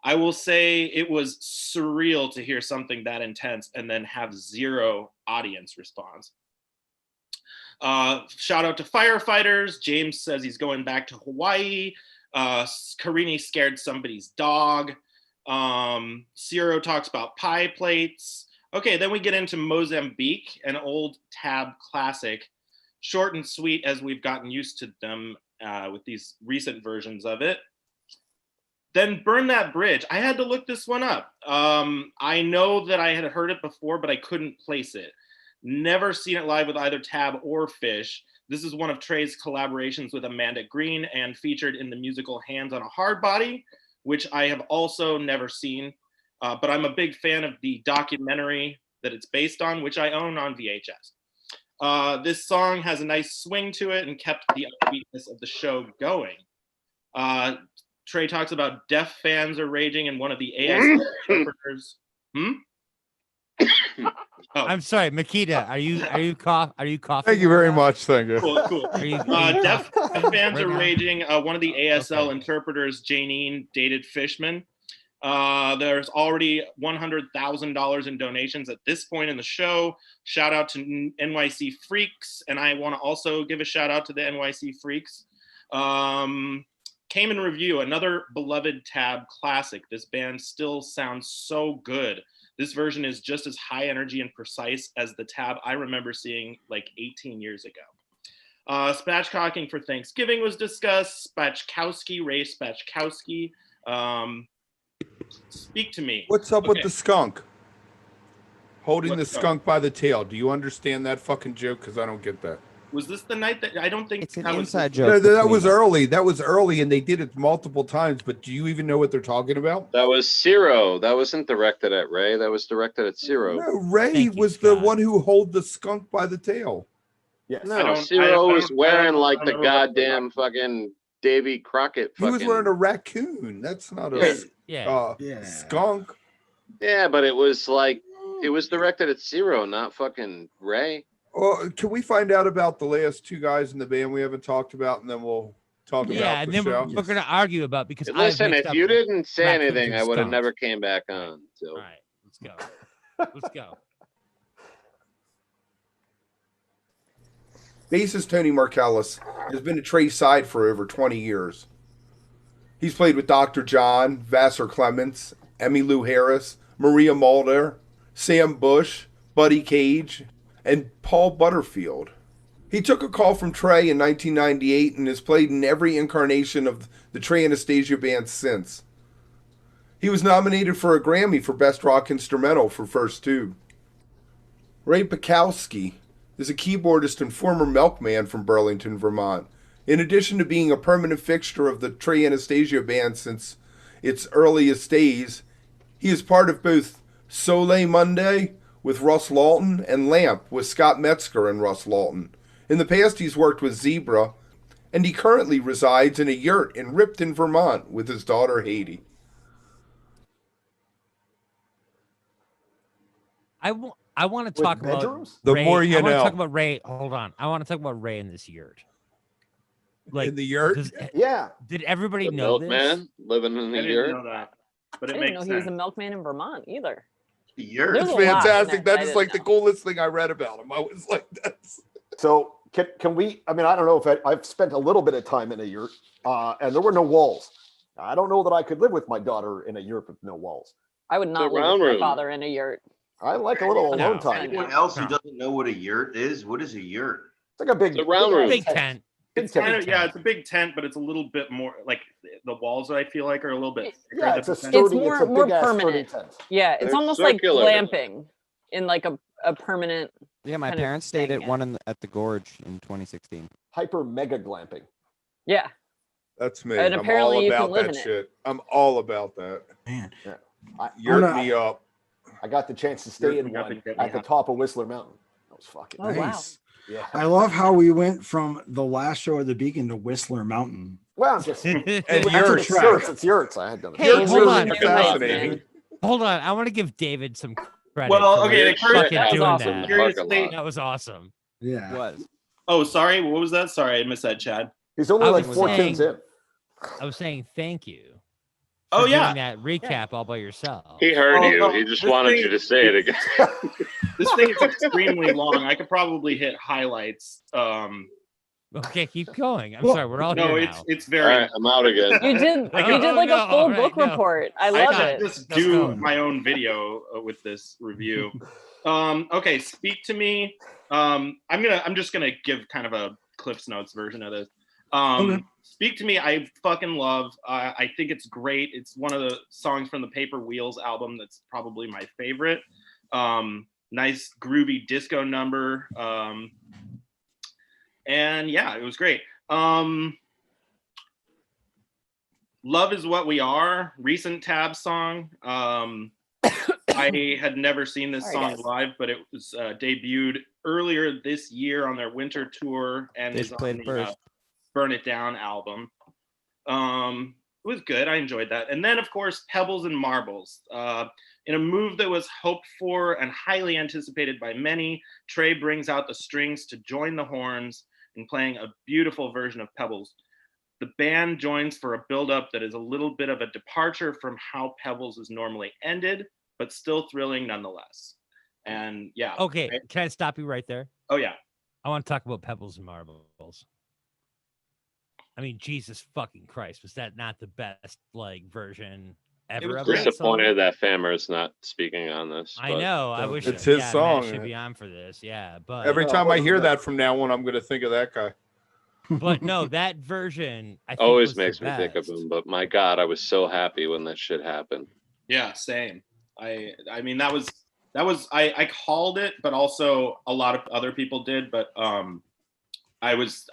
I will say it was surreal to hear something that intense and then have zero audience response. Shout out to firefighters. James says he's going back to Hawaii. Carini scared somebody's dog. Zero talks about pie plates. Okay, then we get into Mozambique, an old tab classic. Short and sweet as we've gotten used to them with these recent versions of it. Then Burn That Bridge. I had to look this one up. I know that I had heard it before, but I couldn't place it. Never seen it live with either Tab or Fish. This is one of Trey's collaborations with Amanda Green and featured in the musical Hands on a Hard Body, which I have also never seen. But I'm a big fan of the documentary that it's based on, which I own on VHS. This song has a nice swing to it and kept the upbeatness of the show going. Trey talks about deaf fans are raging and one of the AS interpreters. Oh. I'm sorry, Mikita. Are you coughing? Thank you very much. Thank you. Cool. Are you Deaf fans are now? raging. One of the ASL interpreters, Janine, dated Fishman. There's already $100,000 in donations at this point in the show. Shout out to NYC Freaks, and I want to also give a shout out to the NYC Freaks. Came in review, another beloved Tab classic. This band still sounds so good. This version is just as high energy and precise as the Tab I remember seeing like 18 years ago. Spatchcocking for Thanksgiving was discussed. Spatchkowski, Ray Spatchkowski. Speak to me. What's up with the skunk? Holding What's the skunk by the tail. Do you understand that fucking joke? Because I don't get that. Was this the night that I don't think It's an that was inside No, joke. that was early. That was early, and they did it multiple times. But do you even know what they're talking about? That was Zero. That wasn't directed at Ray. That was directed at Zero. No, Ray Thank you, was the Scott. one who held the skunk by the tail. Yes. No, Zero was wearing like the goddamn fucking Davy Crockett. He was wearing a raccoon. That's not a skunk. Yeah, but it was like it was directed at Zero, not fucking Ray. Well, can we find out about the last two guys in the band we haven't talked about, and then we'll talk about and the then show? we're going to argue about because listen, if you didn't say raccoons anything, and I would have skunks. never came back on. So All right, let's go. Let's go. Bassist Tony Markellis has been at Trey's side for over 20 years. He's played with Dr. John, Vassar Clements, Emmylou Harris, Maria Mulder, Sam Bush, Buddy Cage, and Paul Butterfield. He took a call from Trey in 1998 and has played in every incarnation of the Trey Anastasio band since. He was nominated for a Grammy for Best Rock Instrumental for First Tube. Ray Pekowski is a keyboardist and former milkman from Burlington, Vermont. In addition to being a permanent fixture of the Trey Anastasio band since its earliest days, he is part of both Soleil Monday with Russ Lawton and Lamp with Scott Metzger and Russ Lawton. In the past, he's worked with Zebra, and he currently resides in a yurt in Ripton, Vermont with his daughter, Haiti. I want to talk about The Ray. more you I want to know. talk about Ray. Hold on. I want to talk about Ray in this yurt. Like in the yurt? Did everybody the know this? milkman living in the I yurt. didn't know that, but I it didn't makes know he was sense. a milkman in Vermont either. You're There's It's a lot in fantastic. that That I is didn't like the know. coolest thing I read about him. I was like, that's... So can we? I mean, I don't know if I've spent a little bit of time in a yurt, and there were no walls. I don't know that I could live with my daughter in a yurt with no walls. I would not live round with my room. father in a yurt. I like a little alone time. Anyone else who doesn't know what a yurt is? What is a yurt? It's like a big, It's a round room. Big tent. It's kind of it's a big tent, but it's a little bit more like the walls. I feel like are a little bit. thicker Yeah, than it's a the tent. sturdy, more- it's a more big ass sturdy permanent. tent. Yeah, it's They're almost circular. like glamping in like a permanent. Yeah, my kind of parents stayed thing, at one at the Gorge in 2016. Hyper mega glamping. Yeah. That's me. And I'm apparently all you can about live that in it. shit. I'm all about that. Man, Yurt me up. I got the chance to stay in Got to one get me at the out. top of Whistler Mountain. That was fucking Oh, wow. nice. yeah. I love how we went from the last show of the Beacon to Whistler Mountain. Well, I'm just And it's yurts. yurts. It's yurts. I had done it. Hey, Yurts hold are on. fascinating. Hold on. I want to give David some credit. Well, for okay, fucking that was doing awesome. that. Seriously. That was awesome. Yeah. Was. Oh, sorry. What was that? Sorry, I missed that, Chad. He's only I like was 4 saying- tunes in. I was saying thank you. Oh, for yeah. doing that recap all by yourself. He heard Oh, you. no, He just this wanted thing- you to say it again. This thing is extremely long. I could probably hit highlights. Okay, keep going. I'm Well, sorry, we're all No, here it's All very. right, I'm out again. You did like no, a full alright, book no. report. I I love could it. just Let's do go. my own video with this review. Okay, Speak to Me. I'm just gonna give kind of a Cliff's Notes version of this. Okay. Speak to Me, I fucking love. I think it's great. It's one of the songs from the Paper Wheels album that's probably my favorite. Nice groovy disco number. And yeah, it was great. Love Is What We Are, recent Tab song. I had never seen this Sorry, song guys. live, but it was debuted earlier this year on their winter tour and They is on played the first. Burn It Down album. It was good. I enjoyed that. And then, of course, Pebbles and Marbles. In a move that was hoped for and highly anticipated by many, Trey brings out the strings to join the horns in playing a beautiful version of Pebbles. The band joins for a build-up that is a little bit of a departure from how Pebbles is normally ended, but still thrilling nonetheless. And yeah. Okay, can I stop you right there? Oh, yeah. I want to talk about Pebbles and Marbles. I mean, Jesus fucking Christ, was that not the best version ever of that song? Disappointed that Famer's not speaking on this. I but- know. I wish It's his Matt song. should be on for this. Yeah, but Every time I hear that from now on, I'm going to think of that guy. but no, that version I think Always was the makes me think of best. him, but my God, I was so happy when that shit happened. Yeah, same. I mean that was I called it, but also a lot of other people did. But that was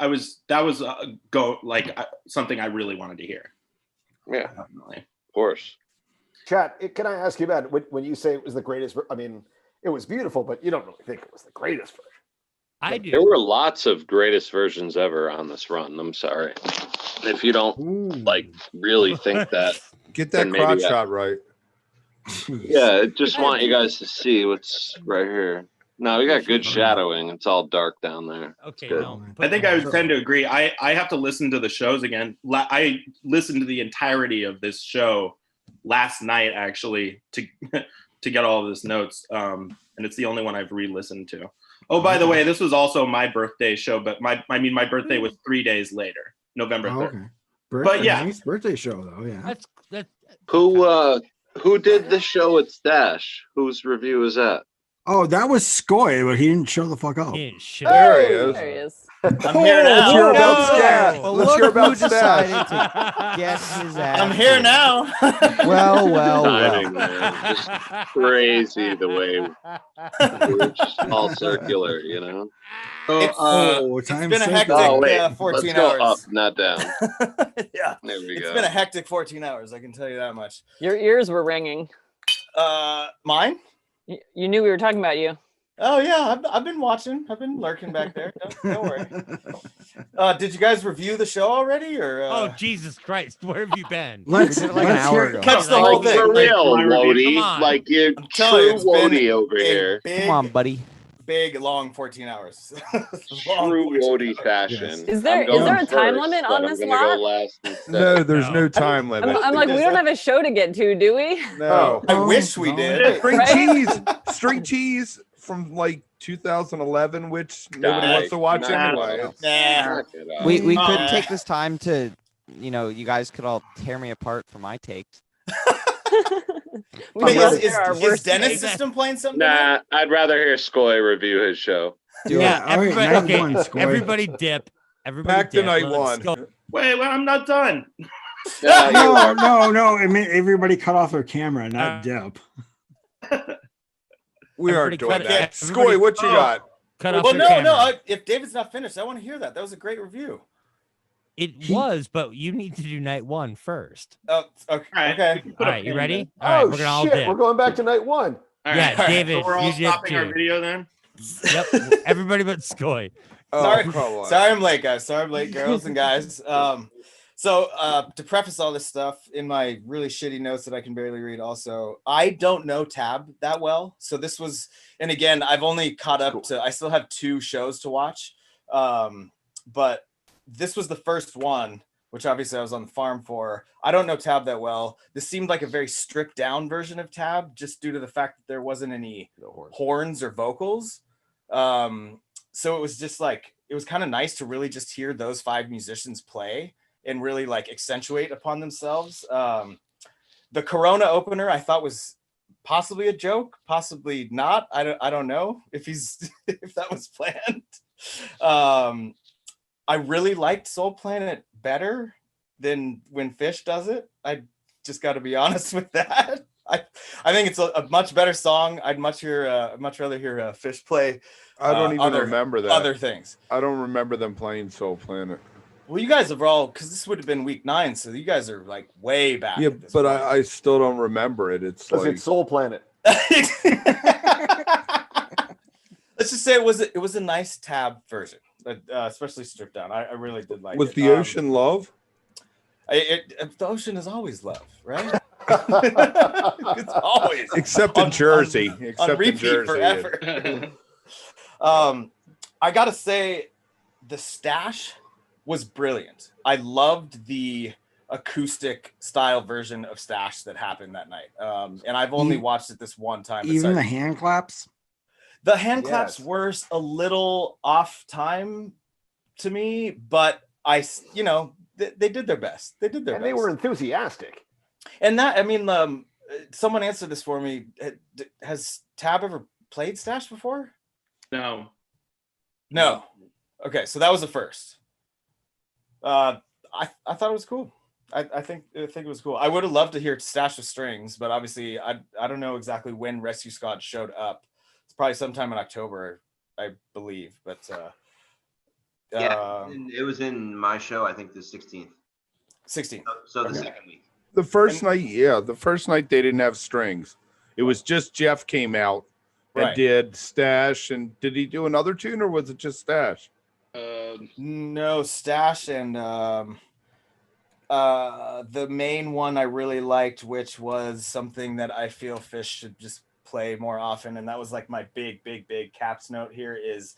something I really wanted to hear. Yeah, Definitely. of course. Chat, can I ask you about when you say it was the greatest? I mean, it was beautiful, but you don't really think it was the greatest version. I do. There were lots of greatest versions ever on this run. I'm sorry. If you don't like really think that, get that crotch shot right. Yeah, I just want you guys to see what's right here. No, we got good shadowing. It's all dark down there. Okay, no. I think I would tend to agree. I have to listen to the shows again. I listened to the entirety of this show last night, actually, to get all of this notes. And it's the only one I've re-listened to. Oh, by the way, this was also my birthday show, but my birthday was 3 days later, November 3rd. Okay. Birthday, But yeah, nice birthday show though. Yeah. Who did the show at Stash? Whose review is that? Oh, that was Skoi, but he didn't show the fuck up. There he is. There he is. I'm here now. Let's hear about Stash. Well, Let's look hear about who decided Stash. to get his ass. I'm here now. Well. Timing, man. Just crazy the way we're just all circular, you know? It's been a hectic 14 let's go hours. up, not down. Yeah. There we go. It's been a hectic 14 hours, I can tell you that much. Your ears were ringing. Mine? You knew we were talking about you. Oh yeah, I've been watching. I've been lurking back there. Don't worry. Did you guys review the show already, or? Oh Jesus Christ! Where have you been? Let's We did it like an hour ago. Catch the whole thing. For real, Lodi. Come on. Like you're I'm telling you, true it's been Lodi over here. Come on, buddy. Big long 14 hours. True Lodi fashion. Is there a time limit on this lot? No, there's no time limit. I'm like, we don't have a show to get to, do we? No. I wish we did. String cheese from like 2011, which nobody wants to watch anyway. Nah. We could take this time to, you guys could all tear me apart for my takes. Is Dennis system playing something? Nah, I'd rather hear Skoi review his show. Everybody dip. Everybody back dip. to night Let's one. go. Wait, I'm not done. No. I mean, everybody cut off their camera, not dip. We are Everybody doing cut it. that. Everybody- Skoi, what you got? Cut off Well, your camera. no. If David's not finished, I want to hear that. That was a great review. It was, but you need to do night one first. Oh, okay. All right, you ready? All right, Oh we're gonna all shit, dip. we're going back to night one. All Yeah, right, all right. David, So we're all you dip stopping our too. video then. Yep, everybody but Skoi. Sorry, come on. sorry I'm late, guys. Sorry I'm late, girls and guys. So to preface all this stuff, in my really shitty notes that I can barely read, also, I don't know Tab that well. So this was, and again, I've only caught up to, I still have 2 shows to watch. But this was the first one, which obviously I was on the farm for. I don't know Tab that well. This seemed like a very stripped down version of Tab, just due to the fact that there wasn't any horns or vocals. So it was just like, it was kind of nice to really just hear those 5 musicians play and really like accentuate upon themselves. The Corona opener I thought was possibly a joke, possibly not. I don't know if if that was planned. I really liked Soul Planet better than when Fish does it. I just got to be honest with that. I think it's a much better song. I'd much rather hear Fish play. I don't even remember that. Other things. I don't remember them playing Soul Planet. Well, you guys have all, because this would have been week 9, so you guys are like way back. Yeah, but I still don't remember it. It's like it's Soul Planet. Let's just say it was a nice Tab version, especially stripped down. I really did like was it. the ocean love? The ocean is always love, right? It's always except in Jersey. Except on repeat in Jersey. forever. I gotta say, the Stash was brilliant. I loved the acoustic style version of Stash that happened that night. And I've only watched it this one time. Even the hand claps? The hand claps were a little off time to me, but they did their best. They did their best. And they were enthusiastic. And that, I mean, someone answered this for me. Has Tab ever played Stash before? No. Okay, so that was the first. I thought it was cool. I think it was cool. I would have loved to hear Stash with strings, but obviously I don't know exactly when Rescue Squad showed up. It's probably sometime in October, I believe. But it was in my show. I think the 16th. 16th. So the second week. The first night they didn't have strings. It was just Jeff came out and did Stash. And did he do another tune, or was it just Stash? No, Stash and the main one I really liked, which was something that I feel Fish should just play more often, and that was like my big caps note here, is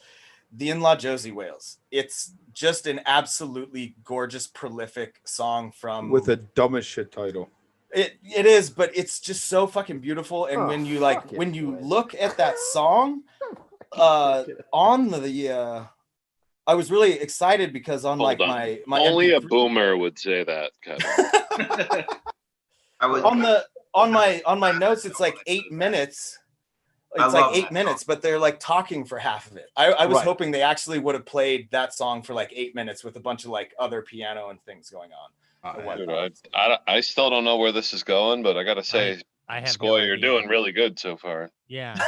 the In-Law Josie Wales. It's just an absolutely gorgeous, prolific song from with a dumb as shit title. It is, but it's just so fucking beautiful. And when you look at that song on the I was really excited because on Hold my only MP3, a boomer would say that, Kevin. on my notes, it's like 8 minutes. It's like 8 minutes, but they're like talking for half of it. I was hoping they actually would have played that song for like 8 minutes with a bunch of like other piano and things going on. Dude, I still don't know where this is going, but I gotta say, Skoi, you're doing really good so far. Yeah.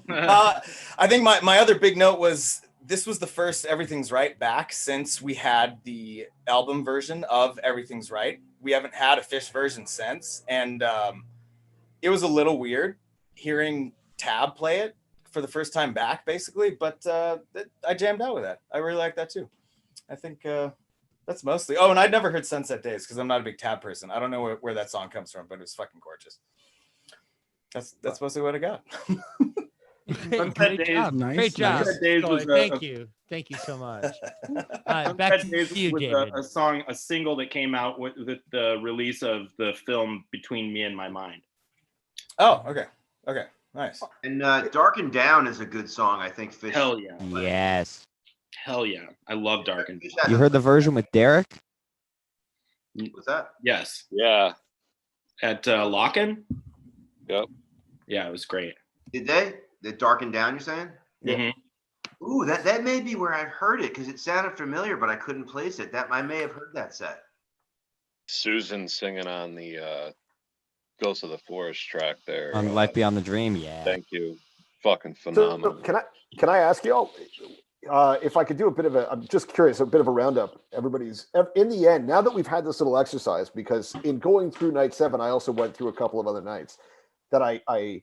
I think my other big note was this was the first Everything's Right back since we had the album version of Everything's Right. We haven't had a Fish version since, and it was a little weird hearing Tab play it for the first time back, basically. But I jammed out with that. I really like that too. I think that's mostly. Oh, and I'd never heard Sunset Days because I'm not a big Tab person. I don't know where that song comes from, but it was fucking gorgeous. That's mostly what I got. Great job. Nice. Great job. Sunset Days was Thank you so much. Back to you, David. A single that came out with the release of the film Between Me and My Mind. Oh, okay, nice. And Dark and Down is a good song, I think. Fish. Hell yeah. Yes. Hell yeah. I love Dark and Down. You heard the version with Derek? What's that? Yes. Yeah. At Locken? Yep. Yeah, it was great. Did they? The Dark and Down, you're saying? Mm-hmm. Ooh, that may be where I've heard it because it sounded familiar, but I couldn't place it. I may have heard that set. Susan singing on the Ghost of the Forest track there. On Life Beyond the Dream, yeah. Thank you. Fucking phenomenal. So can I ask y'all if I could do a bit of I'm just curious, a bit of a roundup. Everybody's in the end, now that we've had this little exercise, because in going through night 7, I also went through a couple of other nights that I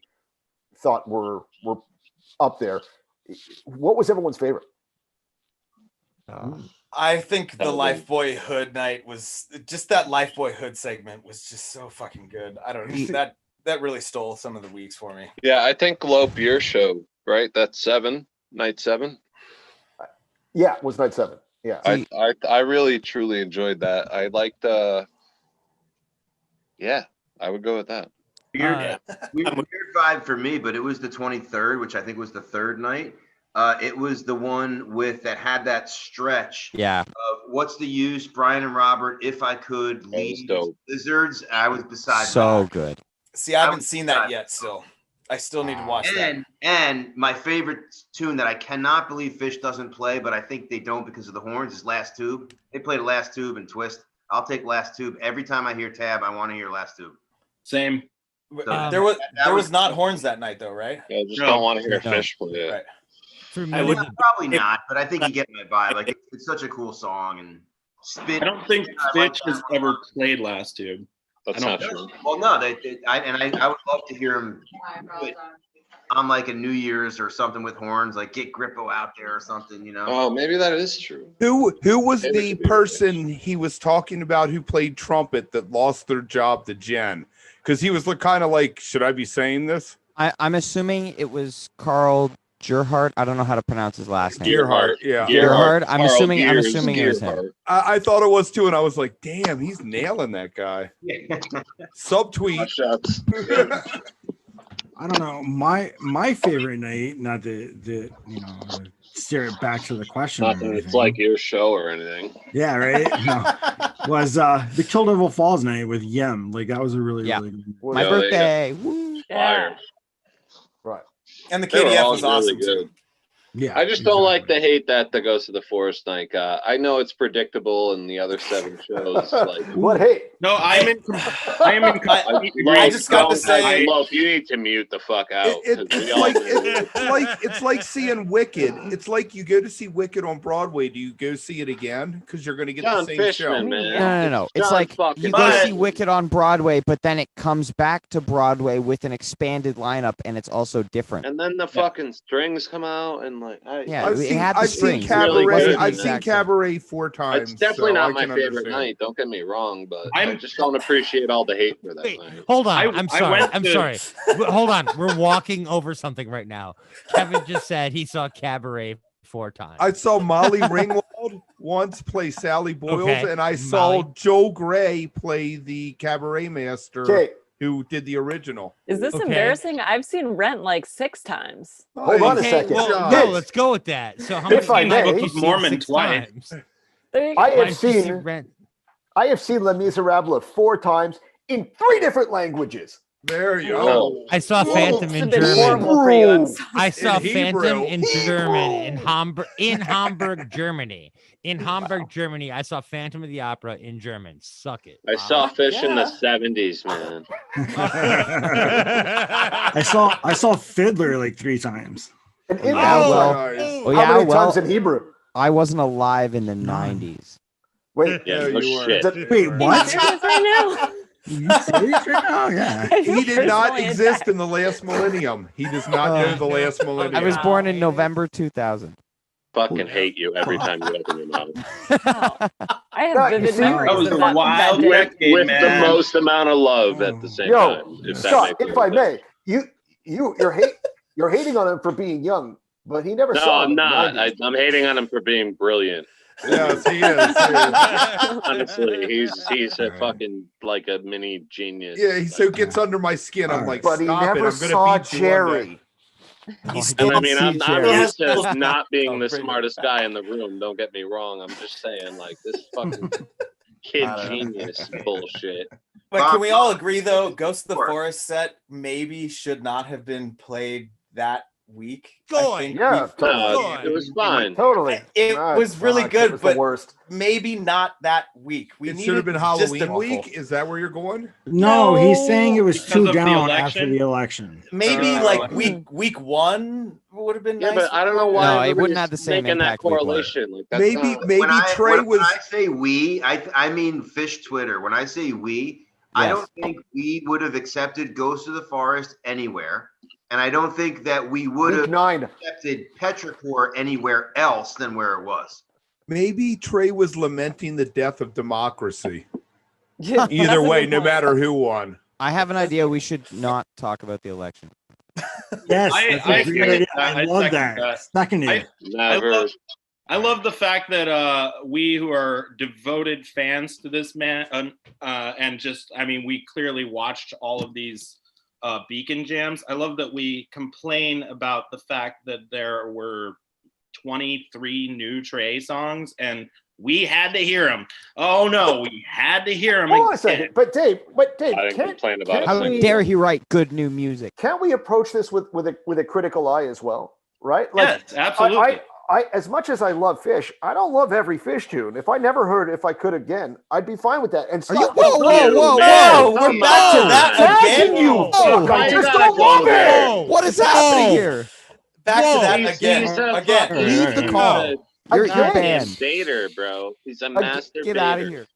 thought were up there. What was everyone's favorite? I think the Lifeboy Hood night was just that Lifeboy Hood segment was just so fucking good. I don't know, that really stole some of the weeks for me. Yeah, I think Lope, your show, right? That's night 7. Yeah, it was night 7. Yeah, I really truly enjoyed that. I liked. Yeah, I would go with that. Weird vibe for me, but it was the 23rd, which I think was the third night. It was the one that had that stretch. Yeah. Of what's the use, Brian and Robert, if I could leave Lizards. I was beside so good. See, I haven't seen that yet. I still need to watch that. And my favorite tune that I cannot believe Fish doesn't play, but I think they don't because of the horns, is Last Tube. They played Last Tube and Twist. I'll take Last Tube. Every time I hear Tab, I want to hear Last Tube. Same. So there was not horns that night though, right? Yeah, I just don't want to hear Fish play it. Right. For me, probably not, but I think you get my vibe. Like it's such a cool song and spin. I don't think Fish has ever played Last Tube. That's not true. Well, no, I would love to hear him on like a New Year's or something with horns, like get Grippo out there or something, you know. Oh, maybe that is true. Who was the person he was talking about who played trumpet that lost their job to Jen? Because he was kind of like, should I be saying this? I'm assuming it was Carl Gerhardt. I don't know how to pronounce his last name. Gerhardt, yeah. Gerhardt. I'm assuming it was him. I thought it was too, and I was like, damn, he's nailing that guy. Subtweet. I don't know. My favorite night, not the steer it back to the question. Not that it's like your show or anything. Yeah, right. No, was the Kill Devil Falls night with Yem. Like that was a really good. My birthday. Woo. Fire. Right. And the KDF was awesome too. Yeah, I just don't like the hate that the Ghost of the Forest night got. I know it's predictable in the other 7 shows. Like what hate? No, I am in I just got to say, Lope, you need to mute the fuck out. It's like seeing Wicked. It's like you go to see Wicked on Broadway. Do you go see it again because you're going to get John the same Fishman, show? man. No. It's like you go see Wicked on Broadway, but then it comes back to Broadway with an expanded lineup, and it's also different. And then the fucking strings come out, and like, I've seen Cabaret. I've seen Cabaret 4 times. It's definitely so not I my can favorite understand. night. Don't get me wrong, but I just don't appreciate all the hate for that night. Hold on. I'm sorry. Hold on. We're walking over something right now. Kevin just said he saw Cabaret 4 times. I saw Molly Ringwald once play Sally Boyles, Okay, and I saw Molly. Joe Gray play the Cabaret Master who did the original. Is this embarrassing? I've seen Rent like 6 times. Hold on a second. Well, no, let's go with that. So how If I many may, times have you Mormon seen 6 twice. times? I Why have did you see seen Rent? I have seen Les Miserables 4 times in 3 different languages. There you go. I saw Phantom in It's been German. horrible for you. I'm sorry. I saw In Phantom Hebrew. in German in Hamburg, Germany. In Hamburg, Germany, I saw Phantom of the Opera in German. Suck it. I saw Fish in the 70s, man. I saw Fiddler like 3 times. And in How many times in Hebrew? I wasn't alive in the 90s. Wait, Yeah, no shit. Wait, what? Serious right now? You serious right now? Yeah. He did not Personally exist attacked. in the last millennium. He does not know the last millennium. I was born in November 2000. Fucking hate you every time you open your mouth. I have vivid memories That was of a that wild day. decade, With man. the most amount of love at the same time. If that Scott, makes if I any may, you're hating on him for being young, but he never No, saw. I'm not. 90s. I'm hating on him for being brilliant. Yes, he is. Honestly, he's a fucking like a mini genius. Yeah, he so gets under my skin. I'm like, But he stop it. never I'm saw gonna beat you one day. Jerry. And I mean, I'm Jerry. used to not being the smartest guy in the room. Don't get me wrong. I'm just saying, like, this fucking kid genius bullshit. But can we all agree though, Ghost of the Forest set maybe should not have been played that week? Skoi. Yeah, No, it was fine. Totally. It was really good, it was the but worst. maybe not that week. We It should have been needed just Halloween a- week. Is that where you're going? No, he's saying it was Because 2 of the down election? after the election. Maybe Uh, week 1 would have been Yeah, nice. but I don't know why No, it everybody's wouldn't have the same making that impact week one. correlation. Like, that's Maybe not- maybe Trey when was. I say we, I mean Fish Twitter. When I say we, I Yes. don't think we would have accepted Ghost of the Forest anywhere. And I don't think that we would Week have 9. accepted Petrichor anywhere else than where it was. Maybe Trey was lamenting the death of democracy. That's Either a way, good no point. matter who won. I have an idea. We should not talk about the election. Yes, I that's a great idea. I I love second that. that. Seconded. Never. I love the fact that we who are devoted fans to this man and just, I mean, we clearly watched all of these Beacon jams. I love that we complain about the fact that there were 23 new Trey songs and we had to hear them. Oh no, we had to hear them. Hold on a second. But Dave, I didn't complain about it. How dare he write good new music? Can't we approach this with a critical eye as well? Right? Yes, absolutely. I as much as I love Fish, I don't love every Fish tune. If I never heard it, if I could again, I'd be fine with that. And Are you? Scott, Whoa! We're back to that again. you Whoa. fuck! I just Whoa. don't love it. What is happening here? Back to that He's again. a Again. fucking- Leave the he's call. a You're Again. banned. Baiter, bro. He's a master Get baiter. out of here.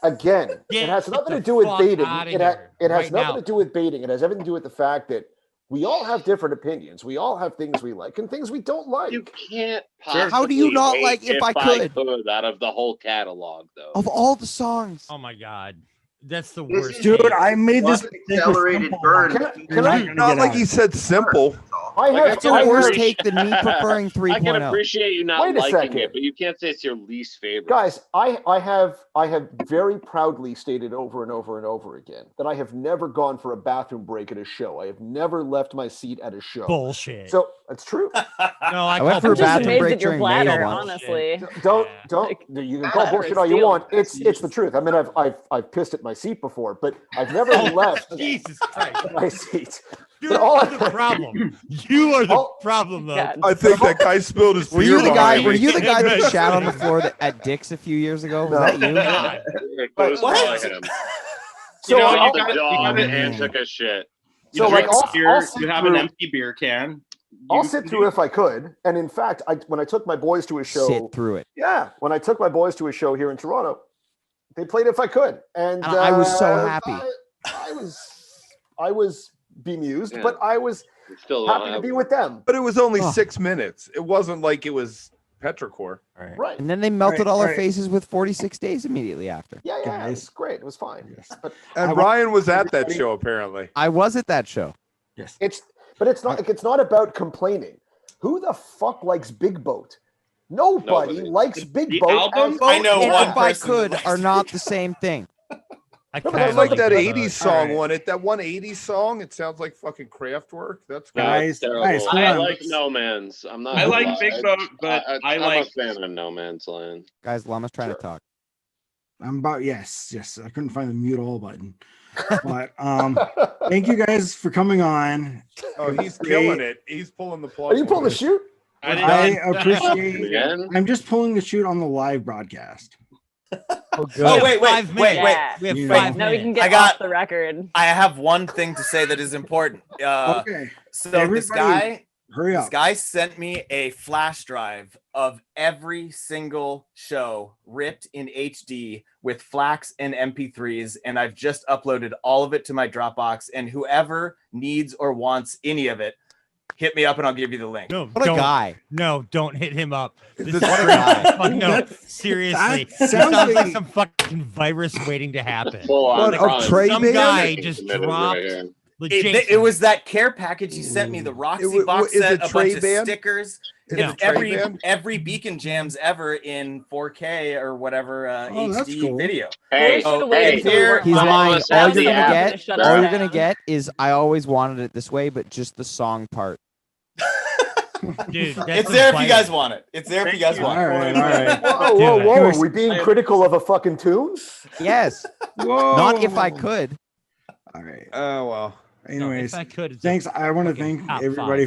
Again, Get it has nothing the to do with fuck baiting. outta It here has right nothing now. to do with baiting. It has everything to do with the fact that we all have different opinions. We all have things we like and things we don't like. You can't How do you possibly not hate like If I Could? out of the whole catalog, though. Of all the songs. Oh my god, that's the This worst. is- Dude, I made this One mistake with accelerated Simple. burn. Can I- Not like he said simple. I Like, have It's a I worse can take than me preferring I can 3.0. appreciate you not Wait a liking second. it, but you can't say it's your least favorite. Guys, I have very proudly stated over and over and over again that I have never gone for a bathroom break at a show. I have never left my seat at a show. Bullshit. So that's true. No, I went call for a I'm just bathroom amazed break at your during May bladder, once. honestly. Don't Like, you can call bladder bullshit is all you steel. want. It's the truth. I mean, I've pissed at my seat before, but I've never left Jesus Christ. my seat. You're the problem. You are the problem, though. I think that guy spilled his Were beer you the guy? behind me. Were you the guy that shat on the floor at Dick's a few years ago? Was that you? It was What? him. You know, Saw you the got- dog you and got- took a shit. You So, drink like, beer, I'll sit you have through- an empty beer can. I'll You- sit through if I could. And in fact, when I took my boys to a show, Sit through it. yeah, when I took my boys to a show here in Toronto, they played If I Could, and I was so happy. I was bemused, Yeah. but I was Still happy to be with them. But it was only Oh. 6 minutes. It wasn't like it was petrichor. Right. And then they melted all our right. faces with 46 days immediately after. Yeah, yeah, Guys. it's great. It was fine. But And Ryan was at that show apparently. I was at that show. Yes. it's not about complaining. Who the fuck likes Big Boat? Nobody likes Big The Boat. album? I know And one If I person Could likes are not the same thing. I but I that's like like that the 80s song right. one. That one 80s song, it sounds like fucking Kraftwerk. That's No, good. it's terrible. guys, hold I on. like No Man's. I'm not. I gonna like lie. Big Boat, but I I'm like- a fan of No Man's Land. Guys, Llama's trying to talk. I'm about yes. I couldn't find the mute all button. But thank you guys for coming on. Oh, he's Great. killing it. He's pulling the plug. Are you pulling the shoot? I appreciate. Again? I'm just pulling the shoot on the live broadcast. Oh, wait. We have Yeah. 5 Yeah. Now we can minutes. get I got- off the record. I have one thing to say that is important. Okay. So Everybody, this guy hurry This up. guy sent me a flash drive of every single show ripped in HD with FLACs and MP3s, and I've just uploaded all of it to my Dropbox. And whoever needs or wants any of it, hit me up and I'll give you the link. No, What a don't. guy. No, don't hit him up. This What a guy. Oh, no, That seriously. sounds Sounds like like- some fucking virus waiting to happen. Full on What, crime. of Trey Some Band? guy just Committed dropped right here. the It Jason. was that care package he sent me, the Roxy It wa- box is set, it a Trey bunch of Band? stickers. Is It's it Trey Band? every Beacon Jams ever in 4K or whatever Oh, that's HD cool. video. Hey, should've Oh, waited hey, till we were He's Follow lying. us All at you're the gonna app. get, Shut us all you're down. gonna get is I always wanted it this way, but just the song part. Dude, that's It's a there if you virus. guys want it. It's there if you guys want All it. right. All right. Whoa, Do whoa, it. whoa! Are we being critical of a fucking tune? Yes. Whoa. Not if I could. All right. Oh well. No, Anyways, if I could, it's a thanks. I want to fucking thank top everybody